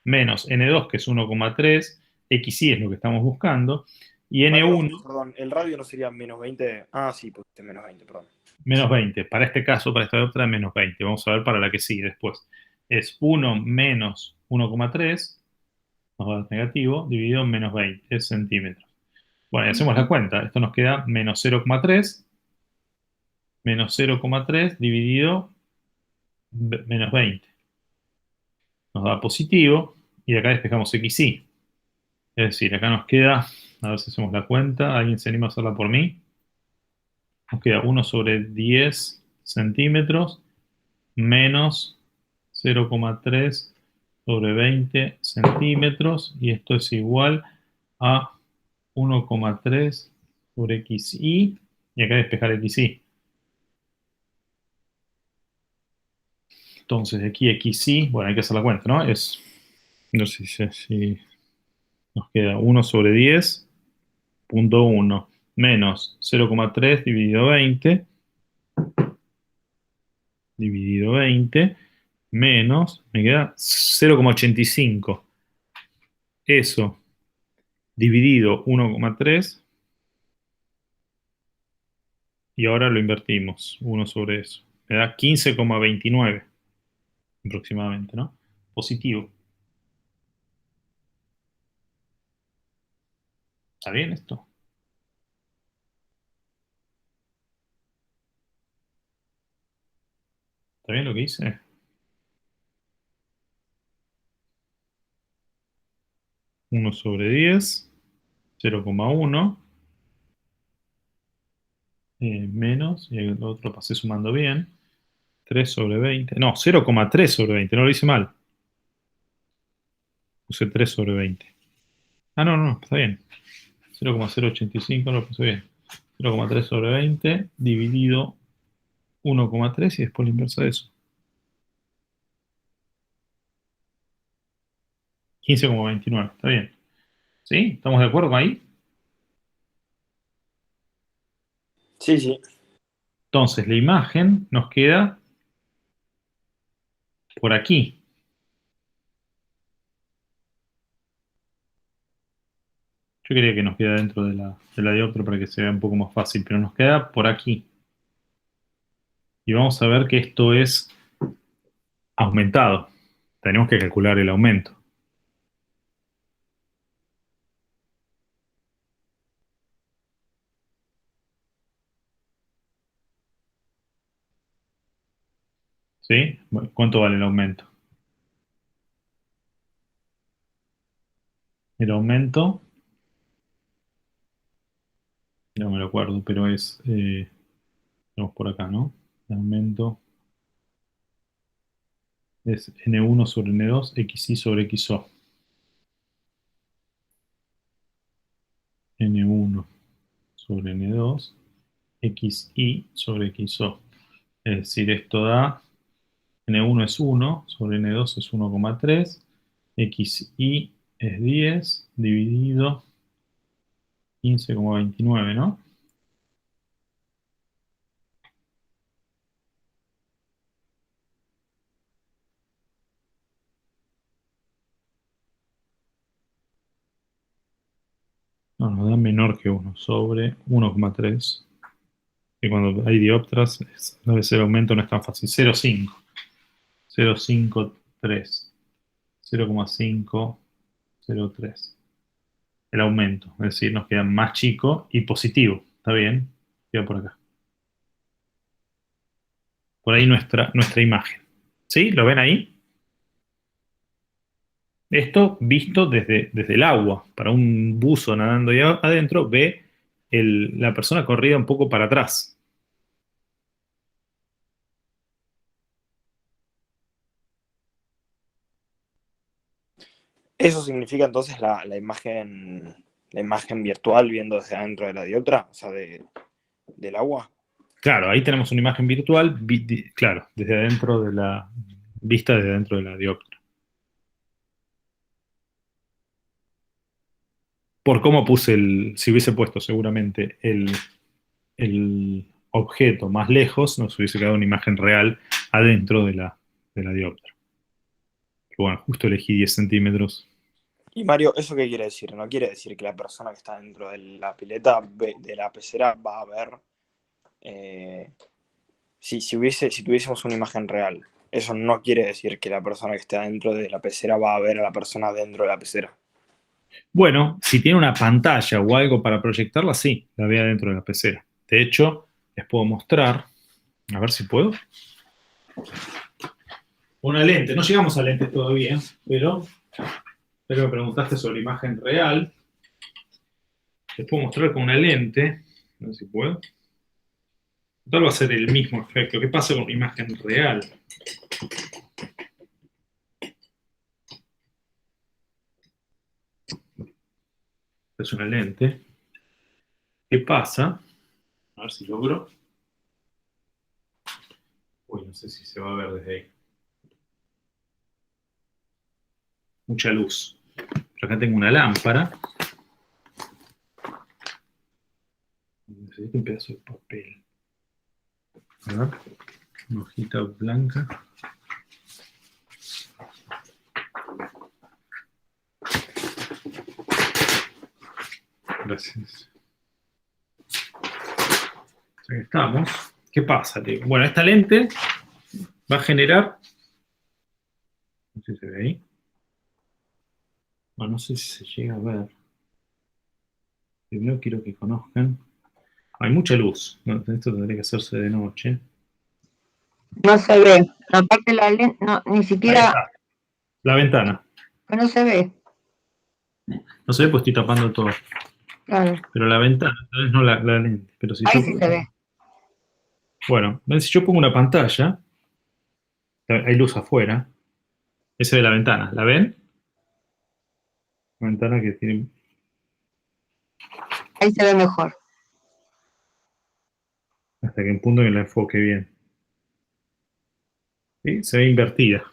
[SPEAKER 1] menos n2, que es 1,3, xy es lo que estamos buscando, y n1,
[SPEAKER 2] Perdón, el radio no sería menos 20. Ah, sí, pusiste menos 20, perdón.
[SPEAKER 1] menos 20. Para este caso, para esta otra, menos 20. Vamos a ver para la que sigue después. Es 1 menos 1,3, nos va a dar negativo, dividido en menos 20 centímetros. Bueno, y hacemos la cuenta. Esto nos queda menos 0,3 dividido menos 20. Nos da positivo y de acá despejamos xy. Es decir, acá nos queda, a ver si hacemos la cuenta, ¿alguien se anima a hacerla por mí? Nos queda 1 sobre 10 centímetros menos 0,3 sobre 20 centímetros y esto es igual a 1,3 sobre xy y acá despejar xy. Entonces, de aquí xy, bueno, hay que hacer la cuenta, ¿no? No sé si nos queda 1 sobre 10,1 menos 0,3 dividido 20 menos, me queda 0,85. Eso dividido 1,3 y ahora lo invertimos, 1 sobre eso. Me da 15,29 aproximadamente, ¿no? Positivo. ¿Está bien esto? ¿Está bien lo que hice? Uno sobre 10, 0,1 menos, y el otro pasé sumando bien, 3 sobre 20, no, 0,3 sobre 20, no lo hice mal. Puse 3 sobre 20. Ah, no, no, está bien. 0,085 lo puse bien. 0,3 sobre 20 dividido 1,3 y después la inversa de eso. 15,29, está bien. ¿Sí? ¿Estamos de acuerdo ahí?
[SPEAKER 2] Sí, sí.
[SPEAKER 1] Entonces, la imagen nos queda por aquí. Yo quería que nos quede dentro de la dioptra para que se vea un poco más fácil, pero nos queda por aquí. Y vamos a ver que esto es aumentado. Tenemos que calcular el aumento. ¿Sí? Bueno, ¿cuánto vale el aumento? El aumento, no me lo acuerdo, pero tenemos por acá, ¿no? El aumento es n1 sobre n2, xy sobre xo. n1 sobre n2, xy sobre xo. Es decir, esto da, n1 es 1, sobre n2 es 1,3, xy es 10, dividido 15,29, ¿no? No, nos da menor que 1, sobre 1,3. Y cuando hay dioptras, a veces el aumento no es tan fácil. 0,5, 0,53, 0,503. El aumento, es decir, nos queda más chico y positivo. ¿Está bien? Queda por acá. Por ahí nuestra imagen. ¿Sí? ¿Lo ven ahí? Esto visto desde el agua. Para un buzo nadando ahí adentro, ve la persona corrida un poco para atrás.
[SPEAKER 2] Eso significa entonces la imagen virtual viendo desde adentro de la dioptra, o sea, del agua.
[SPEAKER 1] Claro, ahí tenemos una imagen virtual, claro, desde adentro vista desde adentro de la dioptra. por cómo puse si hubiese puesto seguramente el objeto más lejos, nos hubiese quedado una imagen real adentro de la dioptra. Pero bueno, justo elegí 10 centímetros.
[SPEAKER 2] Y Mario, ¿eso qué quiere decir? No quiere decir que la persona que está dentro de la pileta de la pecera va a ver. Si tuviésemos una imagen real, eso no quiere decir que la persona que está dentro de la pecera va a ver a la persona dentro de la pecera.
[SPEAKER 1] Bueno, si tiene una pantalla o algo para proyectarla, sí, la ve adentro de la pecera. De hecho, les puedo mostrar, a ver si puedo. Una lente, no llegamos a lentes todavía, pero me preguntaste sobre imagen real. Les puedo mostrar con una lente, a ver si puedo. Total va a ser el mismo efecto. ¿Qué pasa con una imagen real? Es una lente. ¿Qué pasa? A ver si logro. Uy, no sé si se va a ver desde ahí. Mucha luz. Yo acá tengo una lámpara. Necesito un pedazo de papel. A ver. Una hojita blanca. Gracias. Aquí estamos. ¿Qué pasa? Bueno, esta lente va a generar... No sé si se ve ahí. Bueno, no sé si se llega a ver. Primero quiero que conozcan. Hay mucha luz. ¿No? Esto tendría que hacerse de noche.
[SPEAKER 6] No se ve. Aparte la lente, no, ni
[SPEAKER 1] Ahí
[SPEAKER 6] siquiera,
[SPEAKER 1] está. La ventana.
[SPEAKER 6] no se ve.
[SPEAKER 1] No se ve, pues estoy tapando todo.
[SPEAKER 6] Claro.
[SPEAKER 1] Pero la ventana, tal vez no la lente. Pero si
[SPEAKER 6] Ahí
[SPEAKER 1] yo,
[SPEAKER 6] sí se ve.
[SPEAKER 1] bueno, si yo pongo una pantalla, hay luz afuera. Esa de la ventana. ¿La ven? La ventana que tiene...
[SPEAKER 6] Ahí se ve mejor.
[SPEAKER 1] Hasta que en punto que la enfoque bien. ¿Sí? Se ve invertida.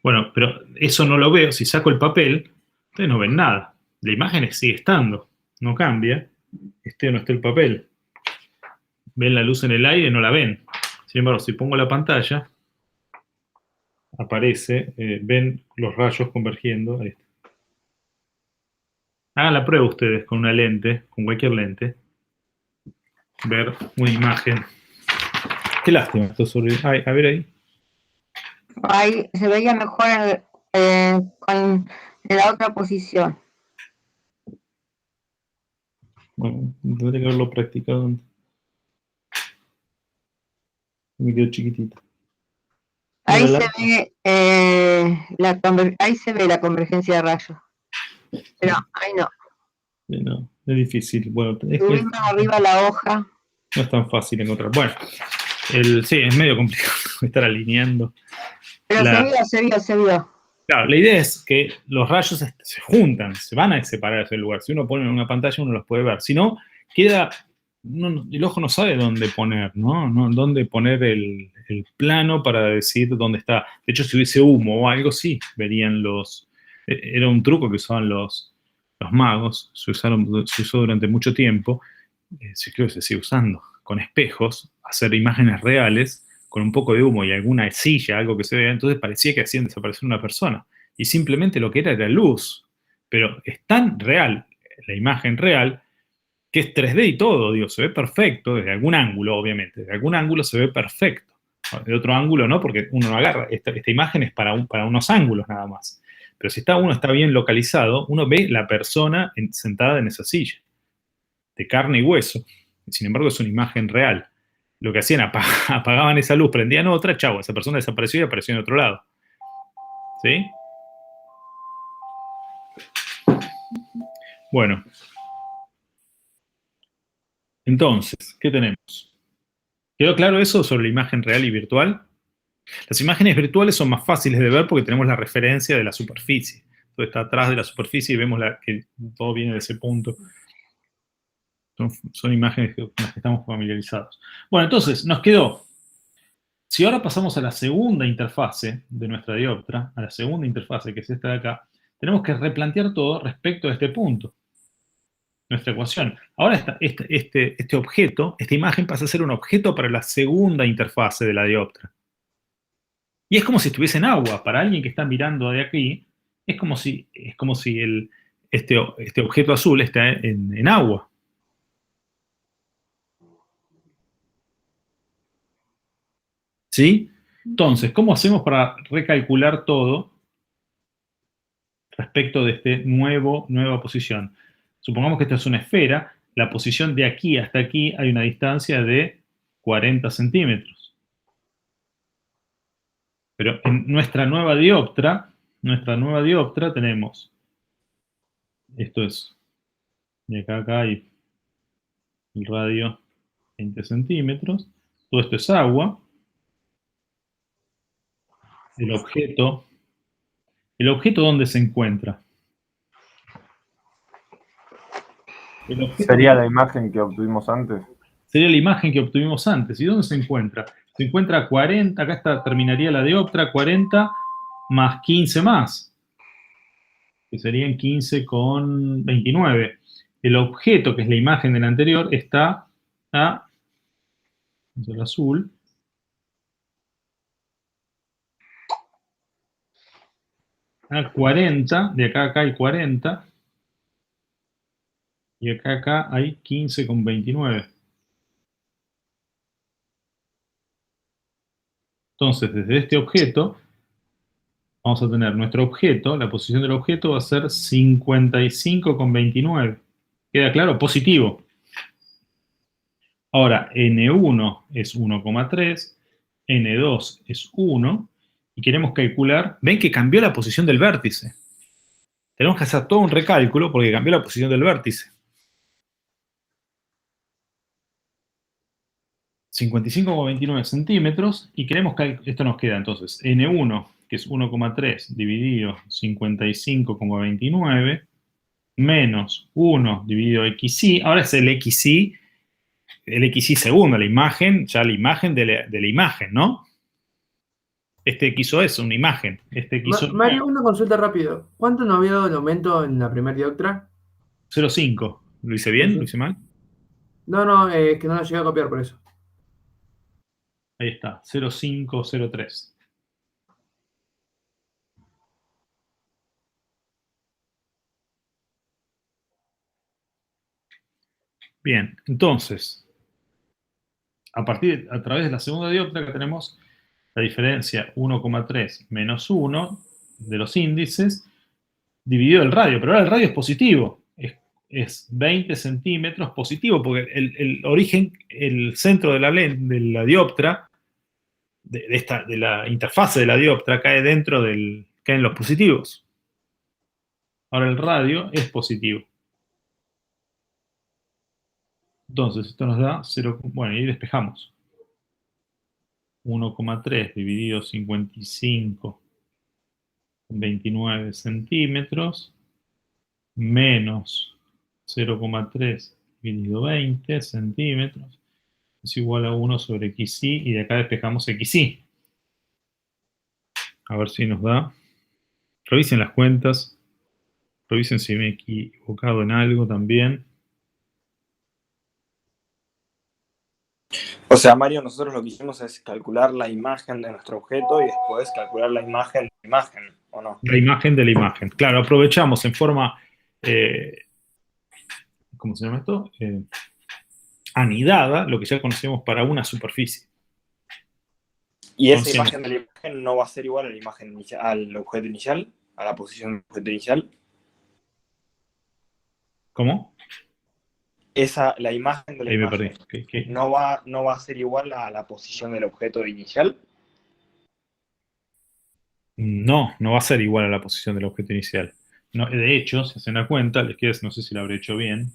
[SPEAKER 1] Bueno, pero eso no lo veo. Si saco el papel, ustedes no ven nada. La imagen sigue estando. No cambia. Esté o no esté el papel. Ven la luz en el aire, no la ven. Sin embargo, si pongo la pantalla, aparece, ven los rayos convergiendo. Ahí está. Hagan la prueba ustedes con una lente, con cualquier lente. Ver una imagen. Qué lástima esto sobre... Ay, a ver ahí.
[SPEAKER 6] Ahí se veía mejor en la otra posición.
[SPEAKER 1] Bueno, tendría que haberlo practicado antes. Me quedó chiquitito.
[SPEAKER 6] Ahí
[SPEAKER 1] Mira,
[SPEAKER 6] se ve ahí se ve la convergencia de rayos. Pero ahí no.
[SPEAKER 1] no, es difícil. Bueno, es que
[SPEAKER 6] Subir más arriba la hoja.
[SPEAKER 1] no es tan fácil encontrar. Bueno, sí, es medio complicado estar alineando.
[SPEAKER 6] Pero se vio.
[SPEAKER 1] Claro, la idea es que los rayos se juntan, se van a separar de ese lugar. Si uno pone en una pantalla, uno los puede ver. Si no, queda... el ojo no sabe dónde poner, ¿no? Dónde poner el plano para decir dónde está. De hecho, si hubiese humo o algo, sí, verían los... Era un truco que usaban los magos, se usó durante mucho tiempo, creo que se sigue usando, con espejos, hacer imágenes reales, con un poco de humo y alguna silla, algo que se vea, entonces parecía que hacían desaparecer una persona. Y simplemente lo que era luz. Pero es tan real, la imagen real, que es 3D y todo, digo, se ve perfecto, desde algún ángulo, obviamente, desde algún ángulo se ve perfecto. De otro ángulo no, porque uno no agarra, esta imagen es para unos ángulos nada más. Pero si uno está bien localizado, uno ve la persona sentada en esa silla, de carne y hueso. Sin embargo, es una imagen real. Lo que hacían, apagaban esa luz, prendían otra, chau, esa persona desapareció y apareció en otro lado. ¿Sí? Bueno. Entonces, ¿qué tenemos? ¿Quedó claro eso sobre la imagen real y virtual? Las imágenes virtuales son más fáciles de ver porque tenemos la referencia de la superficie. Todo está atrás de la superficie y vemos que todo viene de ese punto. Son imágenes con las que estamos familiarizados. Bueno, entonces, nos quedó. Si ahora pasamos a la segunda interfase de nuestra dioptra, a la segunda interfase, que es esta de acá, tenemos que replantear todo respecto a este punto. Nuestra ecuación. Ahora este objeto, esta imagen pasa a ser un objeto para la segunda interfase de la dioptra. Y es como si estuviese en agua. Para alguien que está mirando de aquí, es como si este objeto azul está en agua. ¿Sí? Entonces, ¿cómo hacemos para recalcular todo respecto de nueva posición? Supongamos que esta es una esfera, la posición de aquí hasta aquí hay una distancia de 40 centímetros. Pero en nuestra nueva dioptra tenemos, esto es, de acá a acá hay el radio 20 centímetros, todo esto es agua, el objeto ¿dónde se encuentra? El objeto
[SPEAKER 2] Sería la imagen que obtuvimos antes.
[SPEAKER 1] sería la imagen que obtuvimos antes. ¿Y dónde se encuentra? Se encuentra a 40, acá terminaría la dioptra, 40 más 15 más, que serían 15 con 29. El objeto, que es la imagen del anterior, está a, el azul, a 40, de acá a acá hay 40, y acá a acá hay 15 con 29. Entonces, desde este objeto, vamos a tener nuestro objeto, la posición del objeto va a ser 55,29. ¿Queda claro? Positivo. Ahora, N1 es 1,3, N2 es 1, y queremos calcular, ven que cambió la posición del vértice. Tenemos que hacer todo un recálculo porque cambió la posición del vértice. 55,29 centímetros, y queremos que esto nos queda entonces N1, que es 1,3 dividido 55,29, menos 1 dividido XY. Ahora es el XY segundo, la imagen de la imagen, ¿no? Este XO es una imagen. Este XO
[SPEAKER 4] Mario, una consulta rápido. ¿Cuánto nos había dado el aumento en la primera dioptra?
[SPEAKER 1] 0,5. ¿Lo hice bien? ¿Lo hice mal?
[SPEAKER 4] No, es que no lo llegué a copiar por eso.
[SPEAKER 1] Ahí está, 0,503. Bien, entonces, a través de la segunda dioptra que tenemos la diferencia 1,3 menos 1 de los índices dividido el radio, pero ahora el radio es positivo, es 20 centímetros positivo, porque el origen, el centro de la dioptra, de la interfase de la dioptra, cae caen los positivos. Ahora el radio es positivo. Entonces, esto nos da 0, bueno, y despejamos. 1,3 dividido 55 con 29 centímetros, menos 0,3 dividido 20 centímetros, es igual a 1 sobre XY, y de acá despejamos XY. A ver si nos da. Revisen las cuentas. Revisen si me he equivocado en algo también.
[SPEAKER 2] O sea, Mario, nosotros lo que hicimos es calcular la imagen de nuestro objeto y después calcular la imagen de la imagen, ¿o no?
[SPEAKER 1] La imagen de la imagen. Claro, aprovechamos en forma, ¿cómo se llama esto? Anidada, lo que ya conocemos para una superficie.
[SPEAKER 2] Y esa
[SPEAKER 1] Conocemos.
[SPEAKER 2] imagen de la imagen no va a ser igual a la imagen inicial, al objeto inicial, a la posición del objeto inicial.
[SPEAKER 1] ¿Cómo?
[SPEAKER 2] La imagen de la
[SPEAKER 1] Ahí me
[SPEAKER 2] imagen
[SPEAKER 1] perdí. ¿Qué?
[SPEAKER 2] no va a ser igual a la posición del objeto inicial.
[SPEAKER 1] No, no va a ser igual a la posición del objeto inicial. No, de hecho, si hacen la cuenta, les queda, no sé si lo habré hecho bien,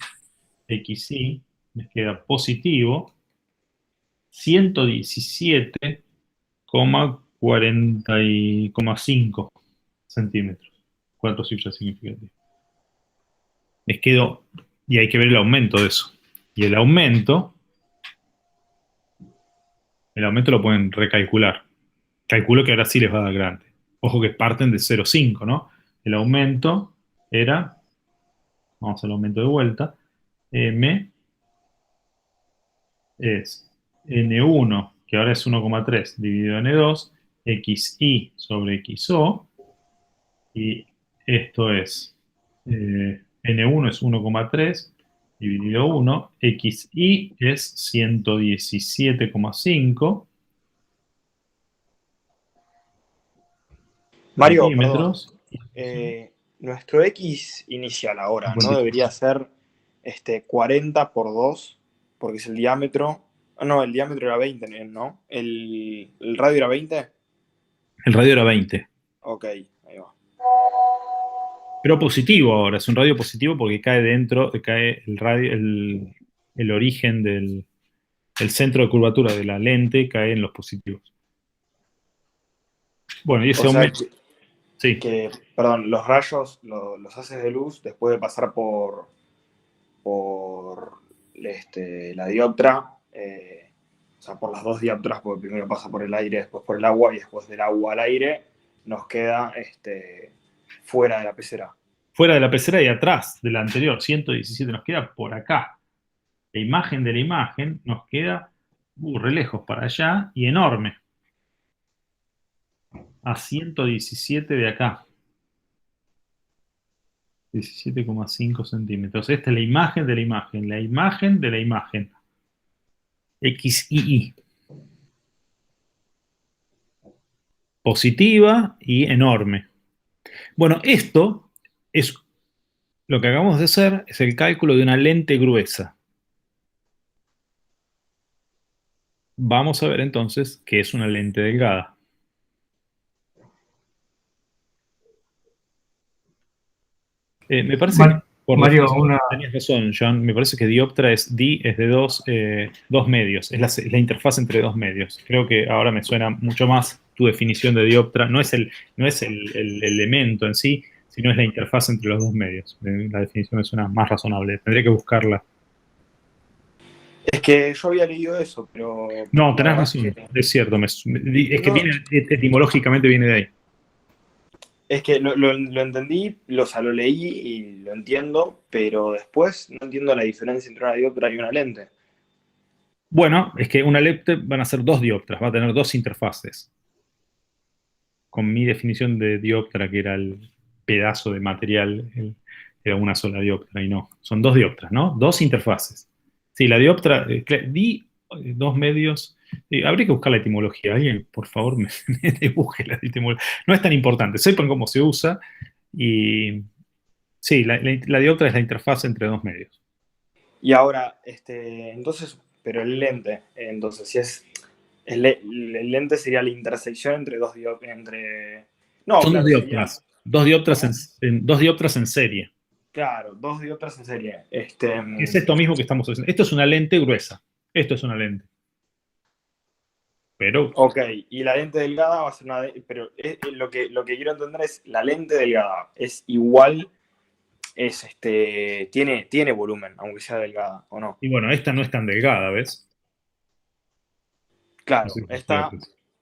[SPEAKER 1] XY les queda positivo 117,5 centímetros. 4 cifras significativas. Les quedó, y hay que ver el aumento de eso. Y el aumento lo pueden recalcular. Calculo que ahora sí les va a dar grande. Ojo que parten de 0,5, ¿no? el aumento era, vamos al aumento de vuelta, M es N1, que ahora es 1,3 dividido N2, XI sobre XO, y esto es, N1 es 1,3 dividido 1, XI es 117,5
[SPEAKER 2] Mario,
[SPEAKER 1] centímetros.
[SPEAKER 2] nuestro X inicial ahora, ¿no?
[SPEAKER 1] 53.
[SPEAKER 2] Debería ser 40 por 2, porque es el diámetro. No, el diámetro era 20, ¿no? ¿El radio era 20?
[SPEAKER 1] El radio era 20.
[SPEAKER 2] Ok, ahí va.
[SPEAKER 1] Pero positivo ahora, es un radio positivo porque cae dentro, cae el radio, el origen el centro de curvatura de la lente cae en los positivos. Bueno, y ese
[SPEAKER 2] O sea
[SPEAKER 1] aumento. Sí.
[SPEAKER 2] perdón, los rayos, los haces de luz, después de pasar por la dioptra, o sea, por las dos dioptras, porque primero pasa por el aire, después por el agua, y después del agua al aire, nos queda fuera de la pecera.
[SPEAKER 1] Fuera de la pecera y atrás de la anterior, 117, nos queda por acá. La imagen de la imagen nos queda re lejos para allá y enorme. A 117 de acá. 17,5 centímetros. Esta es la imagen de la imagen. La imagen de la imagen. XII. Positiva y enorme. Bueno, esto es lo que acabamos de hacer, es el cálculo de una lente gruesa. Vamos a ver entonces qué es una lente delgada. Me parece que por
[SPEAKER 5] Mario,
[SPEAKER 1] definición, tenías razón, John. Me parece que dioptra es de dos medios. Es la interfaz entre dos medios. Creo que ahora me suena mucho más tu definición de dioptra. No es el elemento en sí, sino es la interfaz entre los dos medios. La definición me suena más razonable. Tendría que buscarla.
[SPEAKER 2] Es que yo había leído eso, pero...
[SPEAKER 1] No, tenés razón. Es cierto. Es que viene, etimológicamente viene de ahí.
[SPEAKER 2] Es que lo entendí, lo leí y lo entiendo, pero después no entiendo la diferencia entre una dioptra y una lente.
[SPEAKER 1] Bueno, es que una lente van a ser dos dioptras, va a tener dos interfaces. Con mi definición de dioptra, que era el pedazo de material, era una sola dioptra, y no. Son dos dioptras, ¿no? Dos interfaces. Sí, la dioptra, dos medios. Habría que buscar la etimología. Alguien, por favor, me dibuje la etimología. No es tan importante. Sepan cómo se usa. Y sí, la dioptra es la interfaz entre dos medios.
[SPEAKER 2] Y ahora, entonces, pero el lente, entonces, si es. El lente sería la intersección entre dos dioptras. No,
[SPEAKER 1] son
[SPEAKER 2] claro,
[SPEAKER 1] dos dioptras. Dos dioptras en serie.
[SPEAKER 2] Claro, dos dioptras en serie.
[SPEAKER 1] Es esto mismo que estamos haciendo. Esto es una lente gruesa. Esto es una lente. Pero.
[SPEAKER 2] Ok, y la lente delgada va a ser una. Pero lo que quiero entender es, la lente delgada es igual, tiene volumen, aunque sea delgada, ¿o no?
[SPEAKER 1] Y bueno, esta no es tan delgada, ¿ves?
[SPEAKER 2] Claro,
[SPEAKER 1] No sé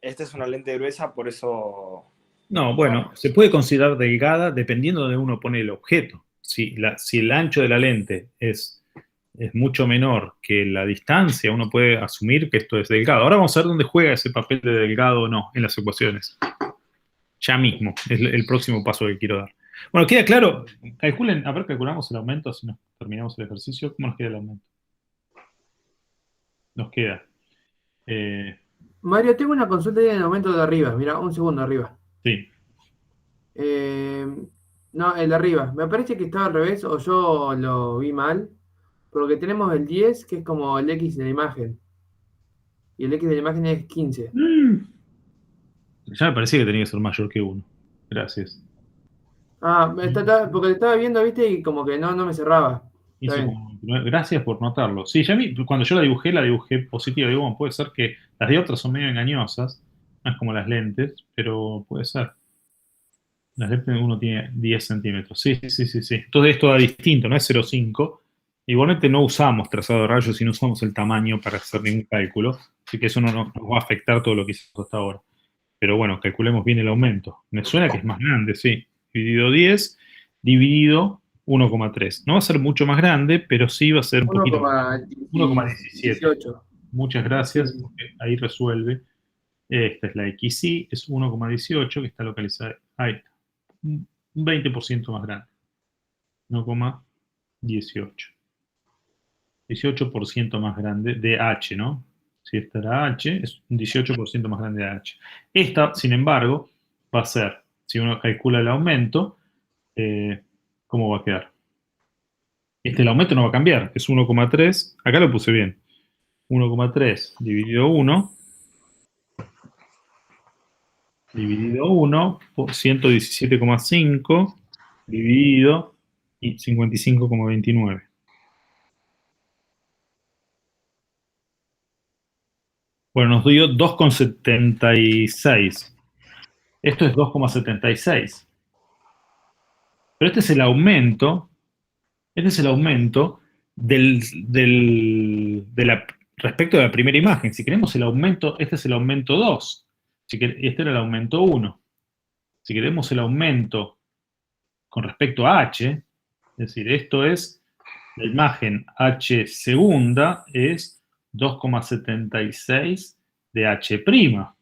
[SPEAKER 2] esta es una lente gruesa, por eso.
[SPEAKER 1] No, bueno, se puede considerar delgada dependiendo de donde uno pone el objeto. Si el ancho de la lente es mucho menor que la distancia, uno puede asumir que esto es delgado. Ahora vamos a ver dónde juega ese papel de delgado o no en las ecuaciones. Ya mismo, es el próximo paso que quiero dar. Bueno, queda claro. Calculen, a ver, calculamos el aumento, si nos terminamos el ejercicio. ¿Cómo nos queda el aumento? Nos queda.
[SPEAKER 4] Mario, tengo una consulta ahí en el aumento de arriba. Mira, un segundo arriba.
[SPEAKER 1] Sí.
[SPEAKER 4] No, el de arriba. Me parece que estaba al revés o yo lo vi mal. Porque tenemos el 10, que es como el X de la imagen. Y el X de la imagen es 15.
[SPEAKER 1] Ya me parecía que tenía que ser mayor que 1. Gracias.
[SPEAKER 4] Ah, porque estaba viendo, viste, y como que no me cerraba. Está bien.
[SPEAKER 1] Gracias por notarlo. Sí, cuando yo la dibujé positiva. Digo, bueno, puede ser que las de otras son medio engañosas, no es como las lentes, pero puede ser. Las lentes uno tiene 10 centímetros. Sí. Entonces esto da distinto, no es 0,5. Igualmente no usamos trazado de rayos y no usamos el tamaño para hacer ningún cálculo, así que eso no nos va a afectar todo lo que hicimos hasta ahora. Pero bueno, calculemos bien el aumento. Me suena que es más grande, sí. dividido 10 dividido 1,3. No va a ser mucho más grande, pero sí va a ser un poquito más. 1,17.
[SPEAKER 4] 1,18.
[SPEAKER 1] Muchas gracias,
[SPEAKER 4] Sí.
[SPEAKER 1] porque ahí resuelve. Esta es la XY, es 1,18 que está localizada. Ahí está. Un 20% más grande. 1,18. 18% más grande de H, ¿no? Si esta era H, es un 18% más grande de H. Esta, sin embargo, va a ser, si uno calcula el aumento, ¿cómo va a quedar? El aumento no va a cambiar, es 1,3. Acá lo puse bien. 1,3 dividido 1 dividido 1 por 117,5 dividido 55,29. Bueno, nos dio 2,76. Esto es 2,76. Pero este es el aumento respecto de la primera imagen. Si queremos el aumento, este es el aumento 2. Este era el aumento 1. Si queremos el aumento con respecto a H, es decir, esto es la imagen H segunda, es 2,76 de H'. Pero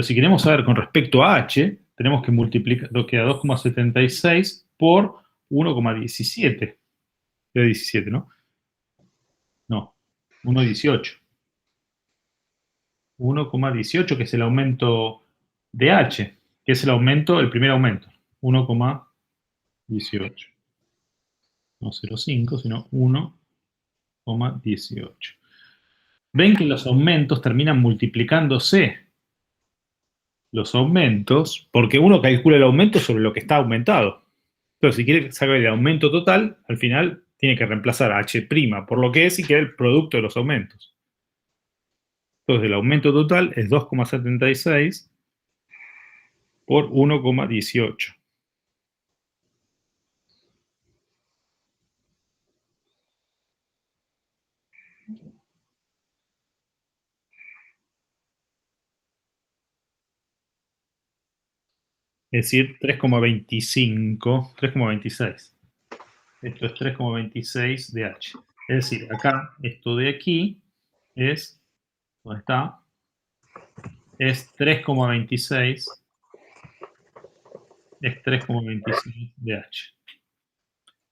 [SPEAKER 1] si queremos saber con respecto a H, tenemos que multiplicar, lo que da 2,76 por 1,17. De 17, ¿no? No, 1,18. 1,18, que es el aumento de H, que es el primer aumento. 1,18. No 0,5, sino 1,18. Ven que los aumentos terminan multiplicándose. Los aumentos, porque uno calcula el aumento sobre lo que está aumentado. Entonces, si quiere saber el aumento total, al final tiene que reemplazar a H' por lo que es y queda el producto de los aumentos. Entonces, el aumento total es 2,76 por 1,18. Es decir, 3,25, 3,26. Esto es 3,26 de H. Es decir, acá, esto de aquí es, ¿dónde está? Es 3,26. Es 3,26 de H.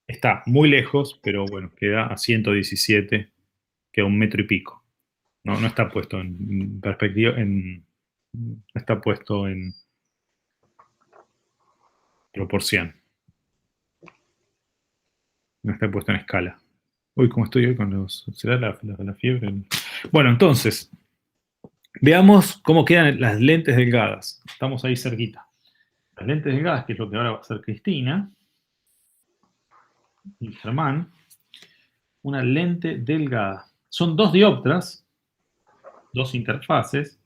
[SPEAKER 1] Está muy lejos, pero bueno, queda a 117, queda 1 metro y pico. No está puesto en perspectiva, no está puesto en proporción. No está puesto en escala. Uy, ¿cómo estoy hoy con los... ¿Será la fiebre? Bueno, entonces, veamos cómo quedan las lentes delgadas. Estamos ahí cerquita. Las lentes delgadas, que es lo que ahora va a hacer Cristina y Germán. Una lente delgada. Son 2 dioptras, 2 interfaces,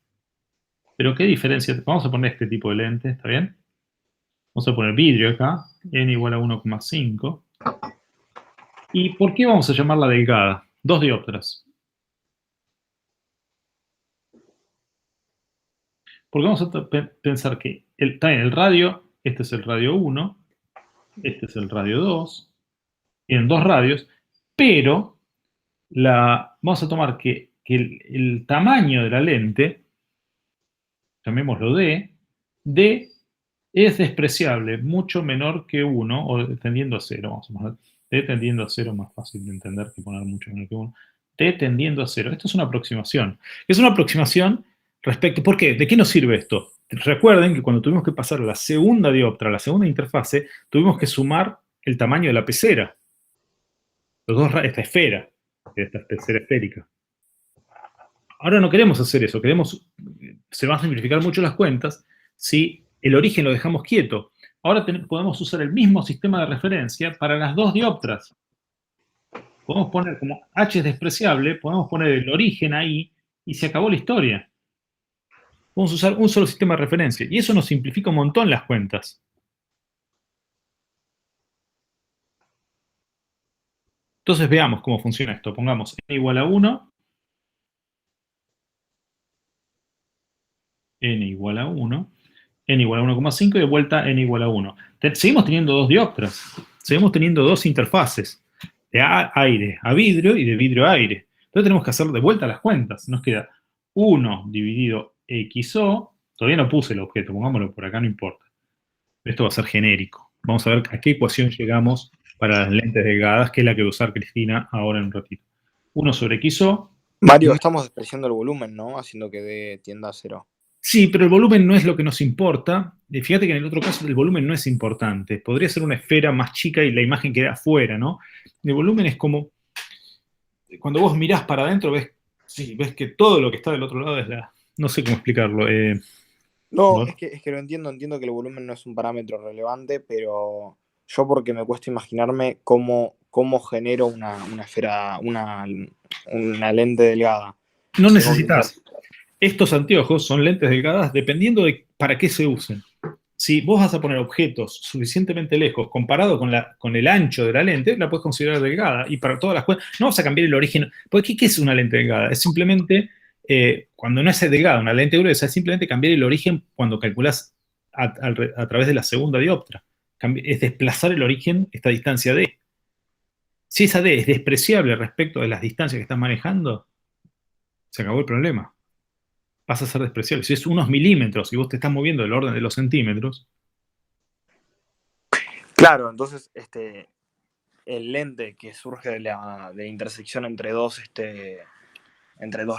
[SPEAKER 1] pero ¿qué diferencia? Vamos a poner este tipo de lente, ¿está bien? Vamos a poner vidrio acá, n igual a 1,5. ¿Y por qué vamos a llamarla delgada? 2 dioptras. Porque vamos a pensar que está en el radio, este es el radio 1, este es el radio 2, tienen 2 radios, pero vamos a tomar que el tamaño de la lente, llamémoslo D es despreciable, mucho menor que 1, o tendiendo a 0, vamos a poner D tendiendo a 0, más fácil de entender que poner mucho menor que 1. D tendiendo a 0. Esto es una aproximación. Es una aproximación respecto... ¿Por qué? ¿De qué nos sirve esto? Recuerden que cuando tuvimos que pasar a la segunda dioptra, a la segunda interfase, tuvimos que sumar el tamaño de la pecera. Esta esfera, esta pecera esférica. Ahora no queremos hacer eso, se van a simplificar mucho las cuentas si el origen lo dejamos quieto. Ahora podemos usar el mismo sistema de referencia para las 2 dioptras. Podemos poner, como H es despreciable, podemos poner el origen ahí y se acabó la historia. Vamos a usar un solo sistema de referencia y eso nos simplifica un montón las cuentas. Entonces veamos cómo funciona esto. Pongamos n igual a 1. N igual a 1. N igual a 1,5 y de vuelta n igual a 1. seguimos teniendo dos dioptras, seguimos teniendo dos interfaces, de aire a vidrio y de vidrio a aire. Entonces tenemos que hacer de vuelta las cuentas. Nos queda 1 dividido XO, todavía no puse el objeto, pongámoslo por acá, no importa. Esto va a ser genérico. Vamos a ver a qué ecuación llegamos para las lentes delgadas, que es la que va a usar Cristina ahora en un ratito. 1 sobre XO.
[SPEAKER 2] Mario, estamos despreciando el volumen, ¿no? Haciendo que tienda a 0.
[SPEAKER 1] Sí, pero el volumen no es lo que nos importa. Fíjate que en el otro caso el volumen no es importante. Podría ser una esfera más chica y la imagen queda afuera, ¿no? El volumen es como, cuando vos mirás para adentro, ves que todo lo que está del otro lado es la... No sé cómo explicarlo.
[SPEAKER 2] No,
[SPEAKER 1] ¿no?
[SPEAKER 2] es que lo entiendo que el volumen no es un parámetro relevante, pero yo porque me cuesta imaginarme cómo genero una esfera, una lente delgada.
[SPEAKER 1] No
[SPEAKER 2] Tengo que
[SPEAKER 1] necesitas. Estos anteojos son lentes delgadas dependiendo de para qué se usen. Si vos vas a poner objetos suficientemente lejos comparado con el ancho de la lente, la puedes considerar delgada. Y para todas las cosas, no vas a cambiar el origen. Porque ¿qué es una lente delgada? Es simplemente, cuando no es delgada, una lente gruesa, es simplemente cambiar el origen cuando calculas a través de la segunda dioptra. Es desplazar el origen, esta distancia D. Si esa D es despreciable respecto de las distancias que estás manejando, se acabó el problema. Pasa a ser despreciable. Si es unos milímetros y vos te estás moviendo del orden de los centímetros.
[SPEAKER 2] Claro, entonces el lente que surge de la intersección entre dos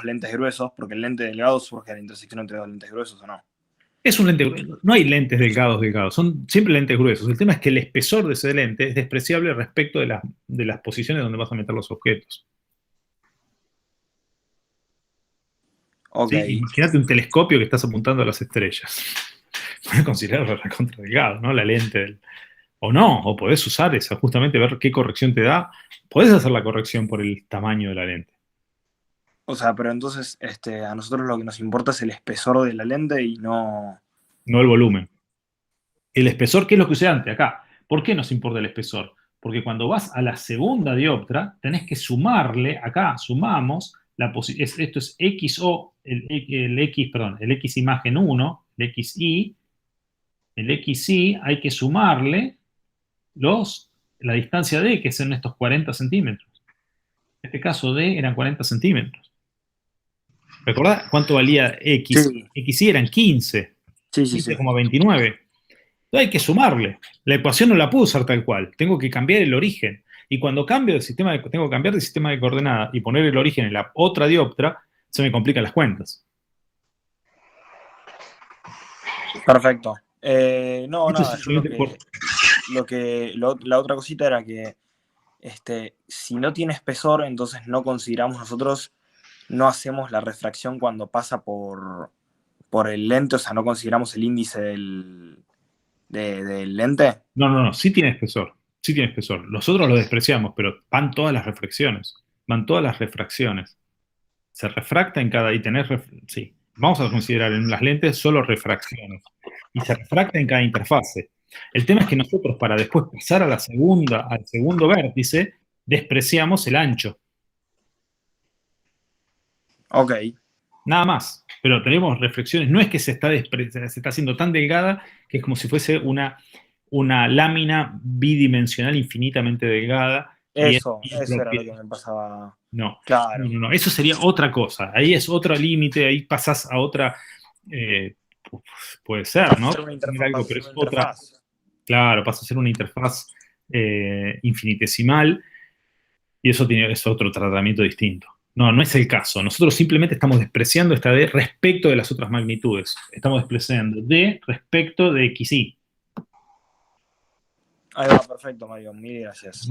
[SPEAKER 2] lentes gruesos, porque el lente delgado surge de la intersección entre dos lentes gruesos, ¿o no?
[SPEAKER 1] Es un lente grueso. No hay lentes delgados. Son siempre lentes gruesos. El tema es que el espesor de ese lente es despreciable respecto de las posiciones donde vas a meter los objetos.
[SPEAKER 2] Okay.
[SPEAKER 1] ¿Sí? Imagínate un telescopio que estás apuntando a las estrellas. Puedes considerarlo recontra delgado, ¿no? La lente o no, o podés usar esa, justamente ver qué corrección te da. Podés hacer la corrección por el tamaño de la lente.
[SPEAKER 2] O sea, pero entonces a nosotros lo que nos importa es el espesor de la lente y no...
[SPEAKER 1] No el volumen. El espesor, ¿qué es lo que usé antes? Acá. ¿Por qué nos importa el espesor? Porque cuando vas a la segunda dioptra, tenés que sumarle, acá sumamos, esto es XO, el X imagen 1, el XI, hay que sumarle la distancia D, que son estos 40 centímetros. En este caso D eran 40 centímetros. ¿Recordás cuánto valía X?
[SPEAKER 2] Sí.
[SPEAKER 1] XI eran 15.
[SPEAKER 2] Sí.
[SPEAKER 1] 15,29. Entonces hay que sumarle. La ecuación no la puedo usar tal cual. Tengo que cambiar el origen. Y cuando cambio tengo que cambiar de sistema de coordenadas y poner el origen en la otra dioptra, se me complican las cuentas.
[SPEAKER 2] Perfecto. No,
[SPEAKER 1] Esto
[SPEAKER 2] nada,
[SPEAKER 1] es
[SPEAKER 2] la otra cosita era que si no tiene espesor, entonces no consideramos nosotros, no hacemos la refracción cuando pasa por el lente, o sea, no consideramos el índice del lente.
[SPEAKER 1] No, sí tiene espesor. Sí tiene espesor. Nosotros lo despreciamos, pero van todas las refracciones. Van todas las refracciones. Se refracta en cada... sí. Vamos a considerar en las lentes solo refracciones. Y se refracta en cada interfase. El tema es que nosotros, para después pasar al segundo vértice, despreciamos el ancho.
[SPEAKER 2] Ok.
[SPEAKER 1] Nada más. Pero tenemos reflexiones. No es que se está haciendo tan delgada que es como si fuese una lámina bidimensional infinitamente delgada.
[SPEAKER 2] Eso era lo que me pasaba.
[SPEAKER 1] No,
[SPEAKER 2] claro.
[SPEAKER 1] No. Eso sería otra cosa. Ahí es otro límite, ahí pasás a otra. Puede ser, ¿no? Pero es otra. Claro, pasa a ser una interfaz infinitesimal y eso es otro tratamiento distinto. No es el caso. Nosotros simplemente estamos despreciando esta D respecto de las otras magnitudes. Estamos despreciando D respecto de XY.
[SPEAKER 2] Ahí va, perfecto, Mario. Mil gracias.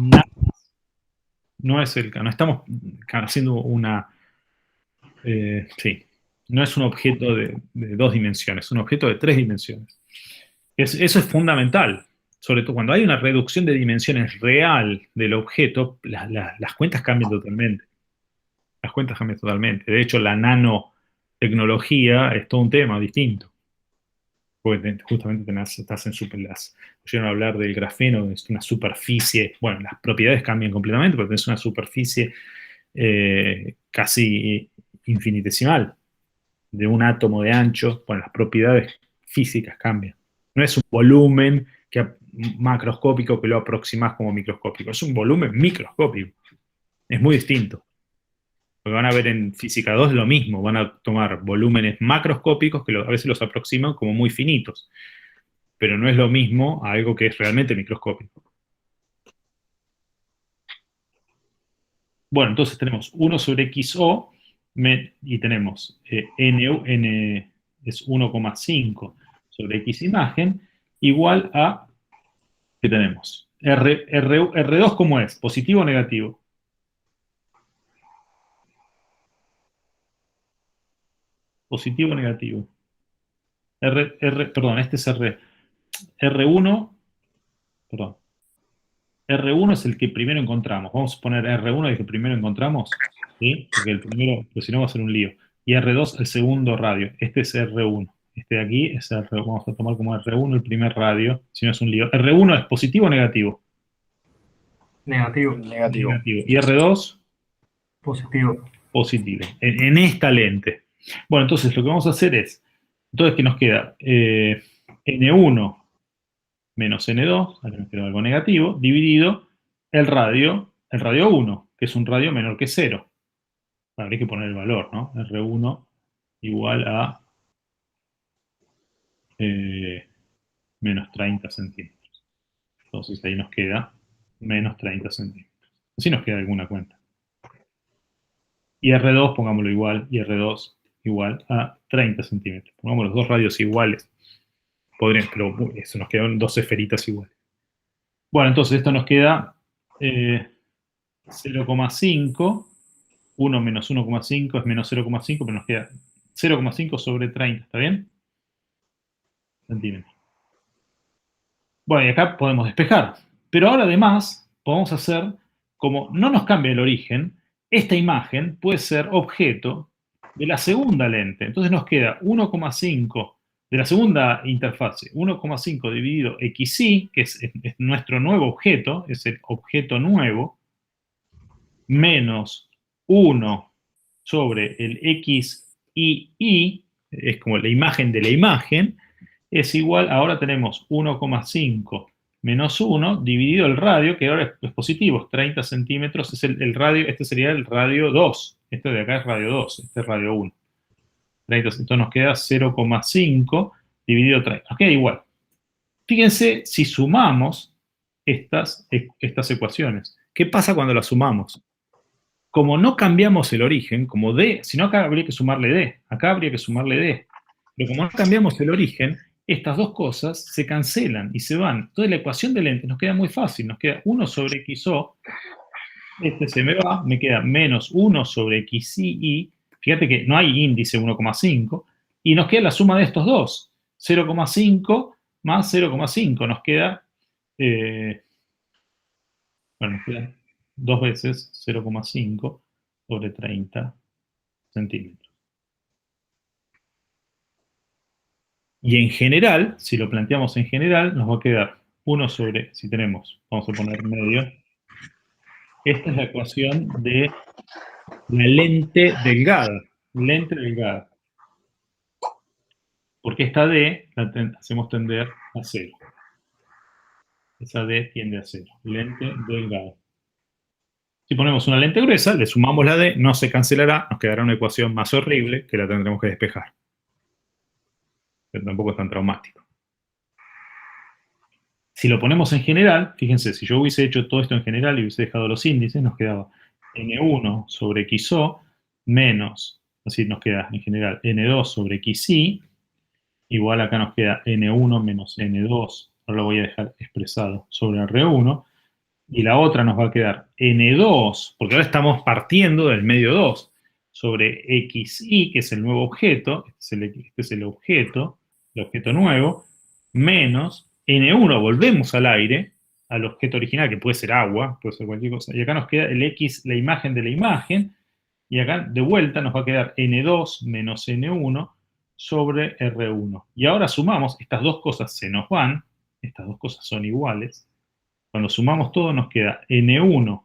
[SPEAKER 1] No es el caso. No estamos haciendo una... sí. No es un objeto de 2 dimensiones, es un objeto de 3 dimensiones. Eso es fundamental. Sobre todo cuando hay una reducción de dimensiones real del objeto, las cuentas cambian totalmente. Las cuentas cambian totalmente. De hecho, la nanotecnología es todo un tema distinto. Porque justamente estás en llegaron a hablar del grafeno, es una superficie, bueno, las propiedades cambian completamente, pero es una superficie casi infinitesimal, de un átomo de ancho, bueno, las propiedades físicas cambian. No es un volumen que macroscópico que lo aproximás como microscópico. Es un volumen microscópico. Es muy distinto. Porque van a ver en física 2 lo mismo. Van a tomar volúmenes macroscópicos que a veces los aproximan como muy finitos. Pero no es lo mismo a algo que es realmente microscópico. Bueno, entonces tenemos 1 sobre XO y tenemos N es 1,5 sobre X imagen igual a, ¿qué tenemos? R2, ¿cómo es? ¿Positivo o negativo? Positivo o negativo. Perdón, este es R1, perdón. R1 es el que primero encontramos. Vamos a poner R1 el que primero encontramos, ¿sí? Porque el primero, pues si no va a ser un lío. Y R2 el segundo radio. Este es R1. Este de aquí es R1. Vamos a tomar como R1 el primer radio, si no es un lío. ¿R1 es positivo o negativo?
[SPEAKER 5] Negativo.
[SPEAKER 2] Negativo.
[SPEAKER 1] Negativo. ¿Y R2?
[SPEAKER 5] Positivo.
[SPEAKER 1] Positivo. En esta lente. Bueno, entonces lo que vamos a hacer es, entonces, ¿qué nos queda? N1 menos N2, aquí nos queda algo negativo, dividido el radio 1, que es un radio menor que 0. Habría que poner el valor, ¿no? R1 igual a menos 30 centímetros. Entonces ahí nos queda menos 30 centímetros. Así nos queda alguna cuenta. Y R2, pongámoslo igual, y R2 igual a 30 centímetros. Pongamos los dos radios iguales. Podrían, pero eso nos quedan dos esferitas iguales. Bueno, entonces esto nos queda 0,5. 1 menos 1,5 es menos 0,5, pero nos queda 0,5 sobre 30, ¿está bien? Centímetros. Bueno, y acá podemos despejar. Pero ahora además podemos hacer, como no nos cambia el origen, esta imagen puede ser objeto de la segunda lente. Entonces nos queda 1,5 de la segunda interfase, 1,5 dividido XY, que es nuestro nuevo objeto, es el objeto nuevo, menos 1 sobre el XII, es como la imagen de la imagen, es igual, ahora tenemos 1,5 menos 1 dividido el radio, que ahora es positivo, 30 centímetros, es el radio, este sería el radio 2, este de acá es radio 2, este es radio 1. 30, entonces nos queda 0,5 dividido 30, nos queda igual. Fíjense si sumamos estas ecuaciones. ¿Qué pasa cuando las sumamos? Como no cambiamos el origen, como D, si no acá habría que sumarle D, acá habría que sumarle D. Pero como no cambiamos el origen, estas dos cosas se cancelan y se van. Entonces la ecuación de lente nos queda muy fácil, nos queda 1 sobre XO, este se me va, me queda menos 1 sobre XI, fíjate que no hay índice 1,5, y nos queda la suma de estos dos, 0,5 más 0,5, nos queda, bueno, nos queda 2 veces 0,5 sobre 30 centímetros. Y en general, si lo planteamos en general, nos va a quedar 1 sobre, si tenemos, vamos a poner medio, esta es la ecuación de la lente delgada. Lente delgada. Porque esta D la hacemos tender a 0. Esa D tiende a 0. Lente delgada. Si ponemos una lente gruesa, le sumamos la D, no se cancelará, nos quedará una ecuación más horrible que la tendremos que despejar. Pero tampoco es tan traumático. Si lo ponemos en general, fíjense, si yo hubiese hecho todo esto en general y hubiese dejado los índices, nos quedaba N1 sobre XO menos, así nos queda en general N2 sobre XY, igual acá nos queda N1 menos N2, ahora lo voy a dejar expresado, sobre R1, y la otra nos va a quedar N2, porque ahora estamos partiendo del medio 2, sobre XY, que es el nuevo objeto, este es el objeto nuevo, menos N1, volvemos al aire, al objeto original, que puede ser agua, puede ser cualquier cosa, y acá nos queda el X, la imagen de la imagen, y acá de vuelta nos va a quedar N2 menos N1 sobre R1. Y ahora sumamos, estas dos cosas se nos van, estas dos cosas son iguales, cuando sumamos todo nos queda N1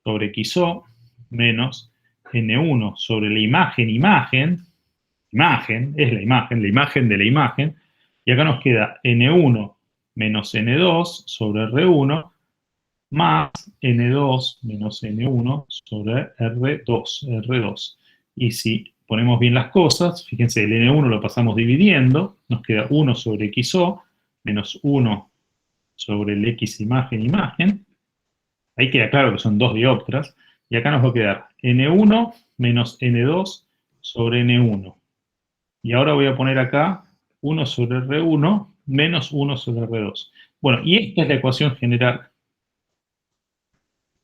[SPEAKER 1] sobre XO menos N1 sobre la imagen es la imagen de la imagen, y acá nos queda N1 menos N2 sobre R1 más N2 menos N1 sobre R2. Y si ponemos bien las cosas, fíjense, el N1 lo pasamos dividiendo, nos queda 1 sobre XO menos 1 sobre el X imagen. Ahí queda claro que son 2 dioptras. Y acá nos va a quedar N1 menos N2 sobre N1. Y ahora voy a poner acá 1 sobre R1 menos 1 sobre R2. Bueno, y esta es la ecuación general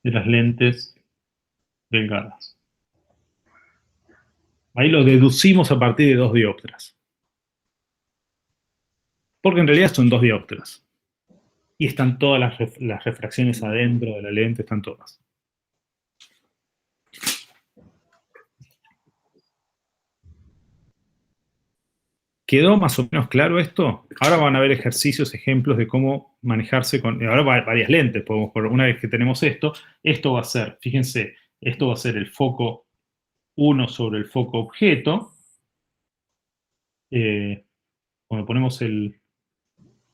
[SPEAKER 1] de las lentes delgadas. Ahí lo deducimos a partir de 2 dioptras. Porque en realidad son 2 dioptras. Y están todas las refracciones adentro de la lente, están todas. ¿Quedó más o menos claro esto? Ahora van a ver ejercicios, ejemplos de cómo manejarse con... Ahora varias lentes, una vez que tenemos esto va a ser, fíjense, esto va a ser el foco 1 sobre el foco objeto. Cuando ponemos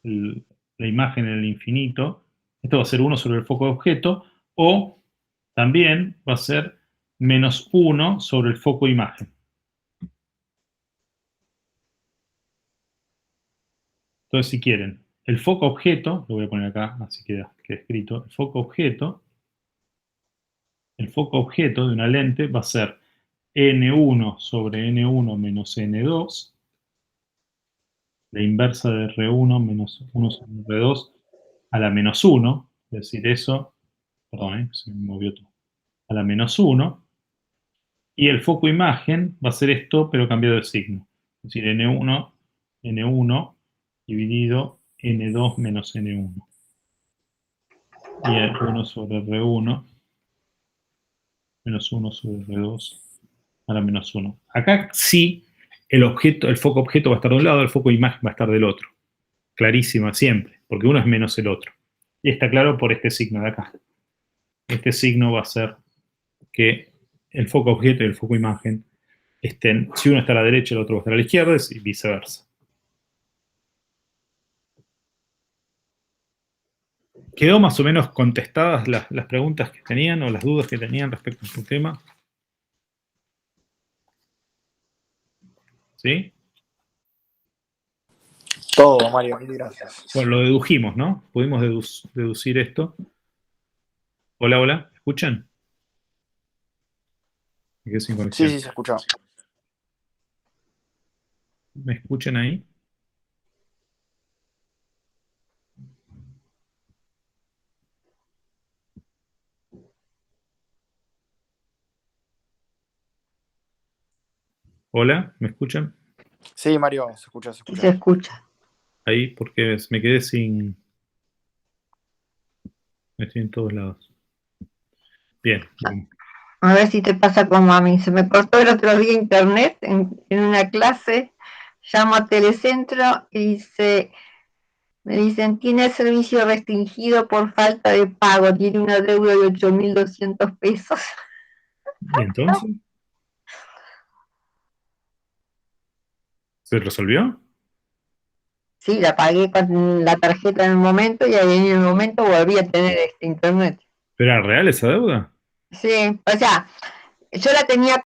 [SPEAKER 1] la imagen en el infinito, esto va a ser 1 sobre el foco objeto, o también va a ser menos 1 sobre el foco imagen. Entonces, si quieren, el foco objeto, lo voy a poner acá, así queda escrito, el foco objeto de una lente va a ser N1 sobre N1 menos N2, la inversa de R1 menos 1 sobre R2 a la menos 1, es decir, eso, perdón, se me movió todo, a la menos 1, y el foco imagen va a ser esto, pero cambiado de signo, es decir, N1 dividido N2 menos N1. Y R1 sobre R1 menos 1 sobre R2 a la menos 1. Acá sí, el foco objeto va a estar de un lado, el foco imagen va a estar del otro. Clarísima siempre, porque uno es menos el otro. Y está claro por este signo de acá. Este signo va a ser que el foco objeto y el foco imagen estén, si uno está a la derecha, el otro va a estar a la izquierda y viceversa. ¿Quedó más o menos contestadas las preguntas que tenían o las dudas que tenían respecto a este tema? ¿Sí?
[SPEAKER 2] Todo, Mario, mil gracias.
[SPEAKER 1] Bueno, lo dedujimos, ¿no? Pudimos deducir esto. Hola, hola, ¿me escuchan? Me quedé sin conexión.
[SPEAKER 2] Sí, se escucha.
[SPEAKER 1] ¿Me escuchan ahí? Hola, ¿me escuchan?
[SPEAKER 2] Sí, Mario, se escucha, se
[SPEAKER 6] Sí
[SPEAKER 2] escucha.
[SPEAKER 6] se escucha.
[SPEAKER 1] Ahí, porque me quedé sin... Estoy en todos lados. Bien.
[SPEAKER 6] A ver si te pasa como a mí. Se me cortó el otro día internet en una clase. Llamo a Telecentro y me dicen, tiene servicio restringido por falta de pago. Tiene una deuda de 8.200 pesos.
[SPEAKER 1] ¿Y entonces? ¿Se resolvió?
[SPEAKER 6] Sí, la pagué con la tarjeta en el momento y ahí en el momento volví a tener internet.
[SPEAKER 1] ¿Pero era real esa deuda?
[SPEAKER 6] Sí, o sea, yo la tenía